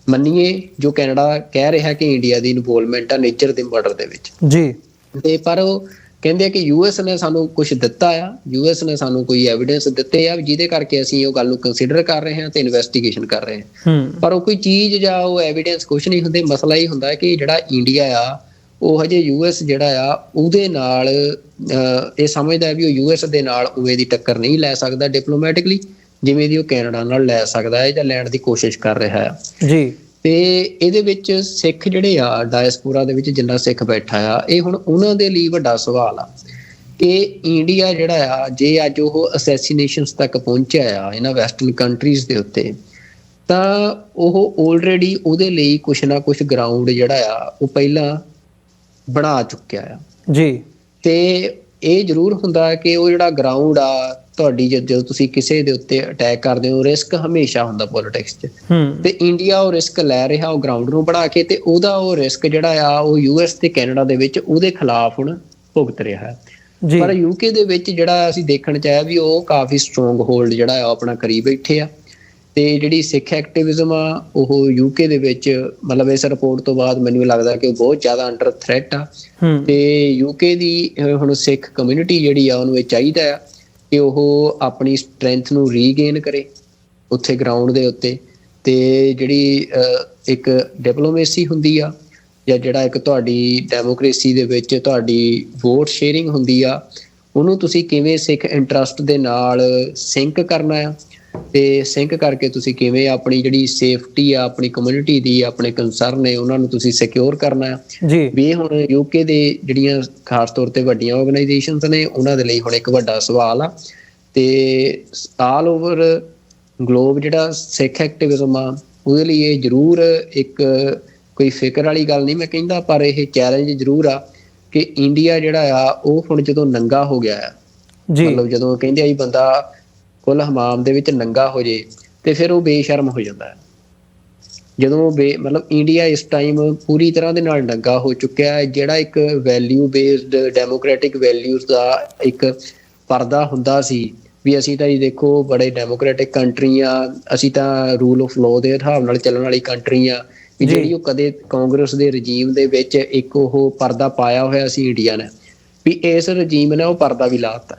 ਮੰਨੀਏ ਜੋ ਕੈਨੇਡਾ ਕਹਿ ਰਿਹਾ ਕਿ ਇੰਡੀਆ ਦੀ ਇਨਵੋਲਵਮੈਂਟ ਆ ਨੇਚਰ ਦੇ ਮਰਡਰ ਦੇ ਵਿੱਚ ਜੀ। ਤੇ ਪਰ ਉਹ ਕਹਿੰਦੇ ਆ ਕਿ ਯੂਐਸ ਨੇ ਸਾਨੂੰ ਕੁਝ ਦਿੱਤਾ ਆ, ਯੂਐਸ ਨੇ ਸਾਨੂੰ ਕੋਈ ਐਵੀਡੈਂਸ ਦਿੱਤੇ ਆ ਜਿਹਦੇ ਕਰਕੇ ਅਸੀਂ ਉਹ ਗੱਲ ਨੂੰ ਕੰਸੀਡਰ ਕਰ ਰਹੇ ਹਾਂ ਤੇ ਇਨਵੈਸਟੀਗੇਸ਼ਨ ਕਰ ਰਹੇ ਹਾਂ। ਪਰ ਉਹ ਕੋਈ ਚੀਜ਼ ਜਾਂ ਉਹ ਐਵੀਡੈਂਸ ਕੁਝ ਨਹੀਂ ਹੁੰਦੇ। ਮਸਲਾ ਇਹ ਹੁੰਦਾ ਕਿ ਜਿਹੜਾ ਇੰਡੀਆ ਆ ਉਹ ਹਜੇ ਯੂਐਸ ਜਿਹੜਾ ਆ ਉਹਦੇ ਨਾਲ ਇਹ ਸਮਝਦਾ ਵੀ ਉਹ ਯੂਐਸ ਦੇ ਨਾਲ ਉਵੇਂ ਦੀ ਟੱਕਰ ਨਹੀਂ ਲੈ ਸਕਦਾ ਡਿਪਲੋਮੈਟਿਕਲੀ ਜਿਵੇਂ ਦੀ ਉਹ ਕੈਨੇਡਾ ਨਾਲ ਲੈ ਸਕਦਾ ਹੈ ਜਾਂ ਲੈਣ ਦੀ ਕੋਸ਼ਿਸ਼ ਕਰ ਰਿਹਾ ਆ ਜੀ। ਤੇ ਇਹਦੇ ਵਿੱਚ ਸਿੱਖ ਜਿਹੜੇ ਆ ਡਾਇਸਪੋਰਾ ਦੇ ਵਿੱਚ ਜਿੰਨਾ ਸਿੱਖ ਬੈਠਾ ਆ, ਇਹ ਹੁਣ ਉਹਨਾਂ ਦੇ ਲਈ ਵੱਡਾ ਸਵਾਲ ਆ ਕਿ ਇੰਡੀਆ ਜਿਹੜਾ ਆ ਜੇ ਅੱਜ ਉਹ ਅਸੈਸੀਨੇਸ਼ਨਸ ਤੱਕ ਪਹੁੰਚਿਆ ਆ ਇਹਨਾਂ ਵੈਸਟਰਨ ਕੰਟਰੀਜ਼ ਦੇ ਉੱਤੇ, ਤਾਂ ਉਹ ਆਲਰੇਡੀ ਉਹਦੇ ਲਈ ਕੁਛ ਨਾ ਕੁਛ ਗਰਾਊਂਡ ਜਿਹੜਾ ਆ ਉਹ ਪਹਿਲਾਂ ਬਣਾ ਚੁੱਕਿਆ ਆ ਜੀ। ਤੇ ਇਹ ਜ਼ਰੂਰ ਹੁੰਦਾ ਕਿ ਉਹ ਜਿਹੜਾ ਗਰਾਊਂਡ ਆ ਤੁਹਾਡੀ ਜਦੋਂ ਤੁਸੀਂ ਕਿਸੇ ਦੇ ਉੱਤੇ ਅਟੈਕ ਕਰਦੇ ਹੋ, ਰਿਸਕ ਹਮੇਸ਼ਾ ਹੁੰਦਾ ਪੋਲਿਟਿਕਸ 'ਚ, ਤੇ ਇੰਡੀਆ ਉਹ ਰਿਸਕ ਲੈ ਰਿਹਾ ਉਹ ਗਰਾਊਂਡ ਨੂੰ ਬਣਾ ਕੇ, ਤੇ ਉਹਦਾ ਉਹ ਰਿਸਕ ਜਿਹੜਾ ਆ ਉਹ ਯੂਐਸ ਤੇ ਕੈਨੇਡਾ ਦੇ ਵਿੱਚ ਉਹਦੇ ਖਿਲਾਫ ਹੁਣ ਭੁਗਤ ਰਿਹਾ ਹੈ। ਪਰ ਯੂਕੇ ਦੇ ਵਿੱਚ ਜਿਹੜਾ ਅਸੀਂ ਦੇਖਣ 'ਚ ਆਇਆ ਵੀ ਉਹ ਕਾਫੀ ਸਟਰੋਂਗ ਹੋਲਡ ਜਿਹੜਾ ਆ ਆਪਣਾ ਕਰੀ ਬੈਠੇ ਆ। ਤੇ ਜਿਹੜੀ ਸਿੱਖ ਐਕਟਿਵਿਜ਼ਮ ਆ ਉਹ ਯੂਕੇ ਦੇ ਵਿੱਚ ਮਤਲਬ ਇਸ ਰਿਪੋਰਟ ਤੋਂ ਬਾਅਦ ਮੈਨੂੰ ਲੱਗਦਾ ਕਿ ਉਹ ਬਹੁਤ ਜ਼ਿਆਦਾ ਅੰਡਰ ਥ੍ਰੈਟ ਆ। ਤੇ ਯੂਕੇ ਦੀ ਹੁਣ ਸਿੱਖ ਕਮਿਊਨਿਟੀ ਜਿਹੜੀ ਆ ਉਹਨੂੰ ਇਹ ਚਾਹੀਦਾ ਆ ਕਿ ਉਹ ਆਪਣੀ ਸਟਰੈਂਥ ਨੂੰ ਰੀਗੇਨ ਕਰੇ ਉੱਥੇ ਗਰਾਊਂਡ ਦੇ ਉੱਤੇ। ਤੇ ਜਿਹੜੀ ਇੱਕ ਡਿਪਲੋਮੇਸੀ ਹੁੰਦੀ ਆ ਜਾਂ ਜਿਹੜਾ ਇੱਕ ਤੁਹਾਡੀ ਡੈਮੋਕ੍ਰੇਸੀ ਦੇ ਵਿੱਚ ਤੁਹਾਡੀ ਵੋਟ ਸ਼ੇਅਰਿੰਗ ਹੁੰਦੀ ਆ, ਉਹਨੂੰ ਤੁਸੀਂ ਕਿਵੇਂ ਸਿੱਖ ਇੰਟਰਸਟ ਦੇ ਨਾਲ ਸਿੰਕ ਕਰਨਾ ਆ, ਤੇ ਸਿੰਕ ਕਰਕੇ ਤੁਸੀਂ ਕਿਵੇਂ ਆਪਣੀ ਜਿਹੜੀ ਸੇਫਟੀ ਆ ਆਪਣੀ ਕਮਿਊਨਿਟੀ ਦੀ ਆਪਣੇ ਕੰਸਰਨ ਨੇ ਉਹਨਾਂ ਨੂੰ ਤੁਸੀਂ ਸਿਕਿਉਰ ਕਰਨਾ ਜੀ। ਵੀ ਇਹ ਹੁਣ ਯੂਕੇ ਦੇ ਜਿਹੜੀਆਂ ਖਾਸ ਤੌਰ ਤੇ ਵੱਡੀਆਂ ਆਰਗੇਨਾਈਜੇਸ਼ਨਸ ਨੇ ਉਹਨਾਂ ਦੇ ਲਈ ਹੁਣ ਇੱਕ ਵੱਡਾ ਸਵਾਲ ਆ। ਤੇ ਆਲ ਓਵਰ ਗਲੋਬ ਜਿਹੜਾ ਸਿੱਖ ਐਕਟਿਵਿਜ਼ਮ ਆ ਉਹਦੇ ਲਈ ਇਹ ਜ਼ਰੂਰ ਇੱਕ ਕੋਈ ਫਿਕਰ ਵਾਲੀ ਗੱਲ ਨਹੀਂ ਮੈਂ ਕਹਿੰਦਾ, ਪਰ ਇਹ ਚੈਲੰਜ ਜ਼ਰੂਰ ਆ ਕਿ ਇੰਡੀਆ ਜਿਹੜਾ ਆ ਉਹ ਹੁਣ ਜਦੋਂ ਨੰਗਾ ਹੋ ਗਿਆ ਆ, ਮਤਲਬ ਜਦੋਂ ਕਹਿੰਦੇ ਆ ਜੀ ਬੰਦਾ ਕੁੱਲ ਹਮਾਮ ਦੇ ਵਿੱਚ ਨੰਗਾ ਹੋ ਜੇ ਤੇ ਫਿਰ ਉਹ ਬੇਸ਼ਰਮ ਹੋ ਜਾਂਦਾ ਹੈ। ਜਦੋਂ ਮਤਲਬ ਇੰਡੀਆ ਇਸ ਟਾਈਮ ਪੂਰੀ ਤਰ੍ਹਾਂ ਦੇ ਨਾਲ ਨੰਗਾ ਹੋ ਚੁੱਕਿਆ ਹੈ। ਜਿਹੜਾ ਇੱਕ ਵੈਲਿਊ ਬੇਸਡ ਡੈਮੋਕ੍ਰੈਟਿਕ ਵੈਲਿਊਜ਼ ਦਾ ਇੱਕ ਪਰਦਾ ਹੁੰਦਾ ਸੀ ਵੀ ਅਸੀਂ ਤਾਂ ਜੀ ਦੇਖੋ ਬੜੇ ਡੈਮੋਕ੍ਰੈਟਿਕ ਕੰਟਰੀ ਆ, ਅਸੀਂ ਤਾਂ ਰੂਲ ਆਫ ਲਾਅ ਦੇ ਹਿਸਾਬ ਨਾਲ ਚੱਲਣ ਵਾਲੀ ਕੰਟਰੀ ਆ, ਵੀ ਜਿਹੜੀ ਉਹ ਕਦੇ ਕਾਂਗਰਸ ਦੇ ਰਜੀਮ ਦੇ ਵਿੱਚ ਇੱਕ ਉਹ ਪਰਦਾ ਪਾਇਆ ਹੋਇਆ ਸੀ ਇੰਡੀਆ ਨੇ, ਵੀ ਇਸ ਰਜੀਮ ਨੇ ਉਹ ਪਰਦਾ ਵੀ ਲਾਤਾ।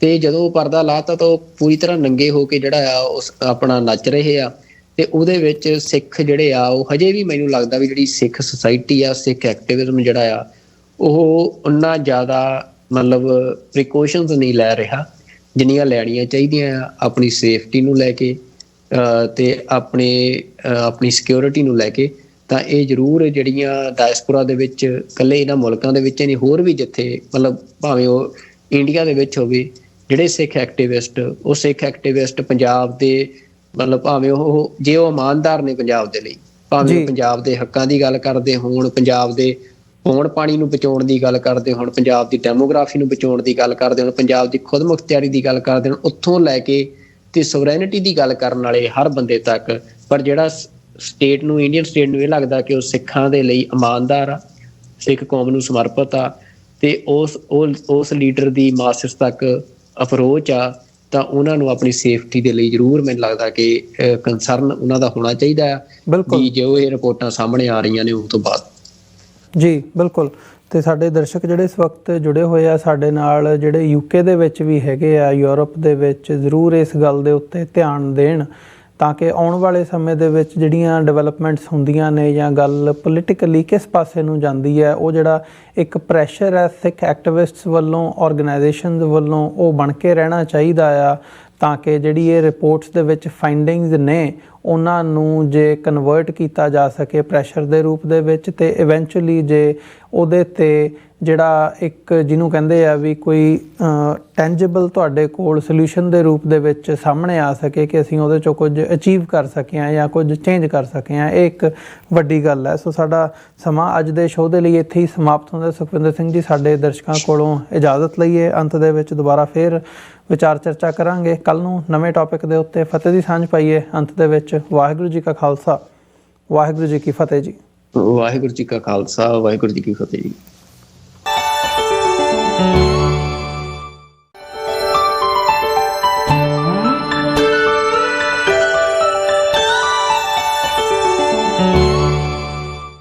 ਤੇ ਜਦੋਂ ਉਹ ਪਰਦਾ ਲਾਤਾ ਤਾਂ ਉਹ ਪੂਰੀ ਤਰ੍ਹਾਂ ਨੰਗੇ ਹੋ ਕੇ ਜਿਹੜਾ ਆ ਉਸ ਆਪਣਾ ਨੱਚ ਰਹੇ ਆ। ਤੇ ਉਹਦੇ ਵਿੱਚ ਸਿੱਖ ਜਿਹੜੇ ਆ ਉਹ ਹਜੇ ਵੀ ਮੈਨੂੰ ਲੱਗਦਾ ਵੀ ਜਿਹੜੀ ਸਿੱਖ ਸੁਸਾਇਟੀ ਆ, ਸਿੱਖ ਐਕਟਿਵਿਜ਼ਮ ਜਿਹੜਾ ਆ ਉਹ ਉਨਾ ਜ਼ਿਆਦਾ ਮਤਲਬ ਪ੍ਰੀਕੋਸ਼ਨਸ ਨਹੀਂ ਲੈ ਰਿਹਾ ਜਿੰਨੀਆਂ ਲੈਣੀਆਂ ਚਾਹੀਦੀਆਂ ਆ ਆਪਣੀ ਸੇਫਟੀ ਨੂੰ ਲੈ ਕੇ ਤੇ ਆਪਣੀ ਸਿਕਿਉਰਿਟੀ ਨੂੰ ਲੈ ਕੇ। ਤਾਂ ਇਹ ਜ਼ਰੂਰ ਜਿਹੜੀਆਂ ਡਾਇਸਪੋਰਾ ਦੇ ਵਿੱਚ ਇਕੱਲੇ ਇਹਨਾਂ ਮੁਲਕਾਂ ਦੇ ਵਿੱਚ ਨਹੀਂ, ਹੋਰ ਵੀ ਜਿੱਥੇ ਮਤਲਬ ਭਾਵੇਂ ਉਹ ਇੰਡੀਆ ਦੇ ਵਿੱਚ ਹੋਵੇ, ਜਿਹੜੇ ਸਿੱਖ ਐਕਟਿਵਿਸਟ ਉਹ ਸਿੱਖ ਐਕਟਿਵਿਸਟ ਪੰਜਾਬ ਦੇ ਮਤਲਬ ਭਾਵੇਂ ਉਹ ਜੇ ਉਹ ਇਮਾਨਦਾਰ ਨੇ ਪੰਜਾਬ ਦੇ ਲਈ, ਭਾਵੇਂ ਉਹ ਪੰਜਾਬ ਦੇ ਹੱਕਾਂ ਦੀ ਗੱਲ ਕਰਦੇ ਹੋਣ, ਪੰਜਾਬ ਦੇ ਪੌਣ ਪਾਣੀ ਨੂੰ ਬਚਾਉਣ ਦੀ ਗੱਲ ਕਰਦੇ ਹੋਣ, ਪੰਜਾਬ ਦੀ ਡੈਮੋਗ੍ਰਾਫੀ ਨੂੰ ਬਚਾਉਣ ਦੀ ਗੱਲ ਕਰਦੇ ਹੋਣ, ਪੰਜਾਬ ਦੀ ਖੁਦ ਮੁਖਤਿਆਰੀ ਦੀ ਗੱਲ ਕਰਦੇ ਹੋਣ, ਉੱਥੋਂ ਲੈ ਕੇ ਤੇ ਸੋਵਰੈਨਿਟੀ ਦੀ ਗੱਲ ਕਰਨ ਵਾਲੇ ਹਰ ਬੰਦੇ ਤੱਕ। ਪਰ ਜਿਹੜਾ ਸਟੇਟ ਨੂੰ, ਇੰਡੀਅਨ ਸਟੇਟ ਨੂੰ ਇਹ ਲੱਗਦਾ ਕਿ ਉਹ ਸਿੱਖਾਂ ਦੇ ਲਈ ਇਮਾਨਦਾਰ ਆ, ਸਿੱਖ ਕੌਮ ਨੂੰ ਸਮਰਪਿਤ ਆ, ਤੇ ਉਸ ਲੀਡਰ ਦੀ ਮਾਸਸ ਤੱਕ ਅਪਰੋਚ ਆ, ਤਾਂ ਉਹਨਾਂ ਨੂੰ ਆਪਣੀ ਸੇਫਟੀ ਦੇ ਲਈ ਜ਼ਰੂਰ ਮੈਨੂੰ ਲੱਗਦਾ ਕਿ ਕੰਸਰਨ ਉਹਨਾਂ ਦਾ ਹੋਣਾ ਚਾਹੀਦਾ ਆ। ਵੀ ਜੋ ਇਹ ਰਿਪੋਰਟਾਂ ਸਾਹਮਣੇ ਆ ਰਹੀਆਂ ਨੇ ਉਸ ਤੋਂ ਬਾਅਦ ਜੀ ਬਿਲਕੁਲ। ਤੇ ਸਾਡੇ ਦਰਸ਼ਕ ਜਿਹੜੇ ਇਸ ਵਕਤ ਜੁੜੇ ਹੋਏ ਆ ਸਾਡੇ ਨਾਲ, ਜਿਹੜੇ ਯੂਕੇ ਦੇ ਵਿੱਚ ਵੀ ਹੈਗੇ ਆ, ਯੂਰਪ ਦੇ ਵਿੱਚ, ਜ਼ਰੂਰ ਇਸ ਗੱਲ ਦੇ ਉੱਤੇ ਧਿਆਨ ਦੇਣ ਤਾਂ ਕਿ ਆਉਣ ਵਾਲੇ ਸਮੇਂ ਦੇ ਵਿੱਚ ਜਿਹੜੀਆਂ ਡਿਵੈਲਪਮੈਂਟਸ ਹੁੰਦੀਆਂ ਨੇ ਜਾਂ ਗੱਲ ਪੋਲੀਟੀਕਲੀ ਕਿਸ ਪਾਸੇ ਨੂੰ ਜਾਂਦੀ ਹੈ, ਉਹ ਜਿਹੜਾ ਇੱਕ ਪ੍ਰੈਸ਼ਰ ਹੈ ਸਿੱਖ ਐਕਟਿਵਿਸਟਸ ਵੱਲੋਂ, ਆਰਗੇਨਾਈਜੇਸ਼ਨਸ ਵੱਲੋਂ, ਉਹ ਬਣ ਕੇ ਰਹਿਣਾ ਚਾਹੀਦਾ ਆ, ਤਾਂ ਕਿ ਜਿਹੜੀ ਇਹ ਰਿਪੋਰਟਸ ਦੇ ਵਿੱਚ ਫਾਈਂਡਿੰਗਸ ਨੇ ਉਹਨਾਂ ਨੂੰ ਜੇ ਕਨਵਰਟ ਕੀਤਾ ਜਾ ਸਕੇ ਪ੍ਰੈਸ਼ਰ ਦੇ ਰੂਪ ਦੇ ਵਿੱਚ, ਤੇ ਇਵੈਂਚੁਅਲੀ ਜੇ ਉਹਦੇ 'ਤੇ ਜਿਹੜਾ ਇੱਕ ਜਿਹਨੂੰ ਕਹਿੰਦੇ ਆ ਵੀ ਕੋਈ ਟੈਂਜੀਬਲ ਤੁਹਾਡੇ ਕੋਲ ਸੋਲਿਊਸ਼ਨ ਦੇ ਰੂਪ ਦੇ ਵਿੱਚ ਸਾਹਮਣੇ ਆ ਸਕੇ ਕਿ ਅਸੀਂ ਉਹਦੇ 'ਚੋਂ ਕੁਝ ਅਚੀਵ ਕਰ ਸਕੇ ਹਾਂ ਜਾਂ ਕੁਝ ਚੇਂਜ ਕਰ ਸਕੇ ਹਾਂ, ਇਹ ਇੱਕ ਵੱਡੀ ਗੱਲ ਹੈ। ਸੋ ਸਾਡਾ ਸਮਾਂ ਅੱਜ ਦੇ ਸ਼ੋਅ ਦੇ ਲਈ ਇੱਥੇ ਹੀ ਸਮਾਪਤ ਹੁੰਦਾ। ਸੁਖਵਿੰਦਰ ਸਿੰਘ ਜੀ, ਸਾਡੇ ਦਰਸ਼ਕਾਂ ਕੋਲੋਂ ਇਜਾਜ਼ਤ ਲਈਏ। ਅੰਤ ਦੇ ਵਿੱਚ ਦੁਬਾਰਾ ਫਿਰ ਵਿਚਾਰ ਚਰਚਾ ਕਰਾਂਗੇ ਕੱਲ੍ਹ ਨੂੰ ਨਵੇਂ ਟੌਪਿਕ ਦੇ ਉੱਤੇ। ਫਤਿਹ ਦੀ ਸਾਂਝ ਪਾਈਏ ਅੰਤ ਦੇ ਵਿੱਚ। ਵਾਹਿਗੁਰੂ ਜੀ ਕਾ ਖਾਲਸਾ, ਵਾਹਿਗੁਰੂ ਜੀ ਕੀ ਫਤਿਹ ਜੀ। ਵਾਹਿਗੁਰੂ ਜੀ ਕਾ ਖਾਲਸਾ, ਵਾਹਿਗੁਰੂ ਜੀ ਕੀ ਫਤਿਹ ਜੀ।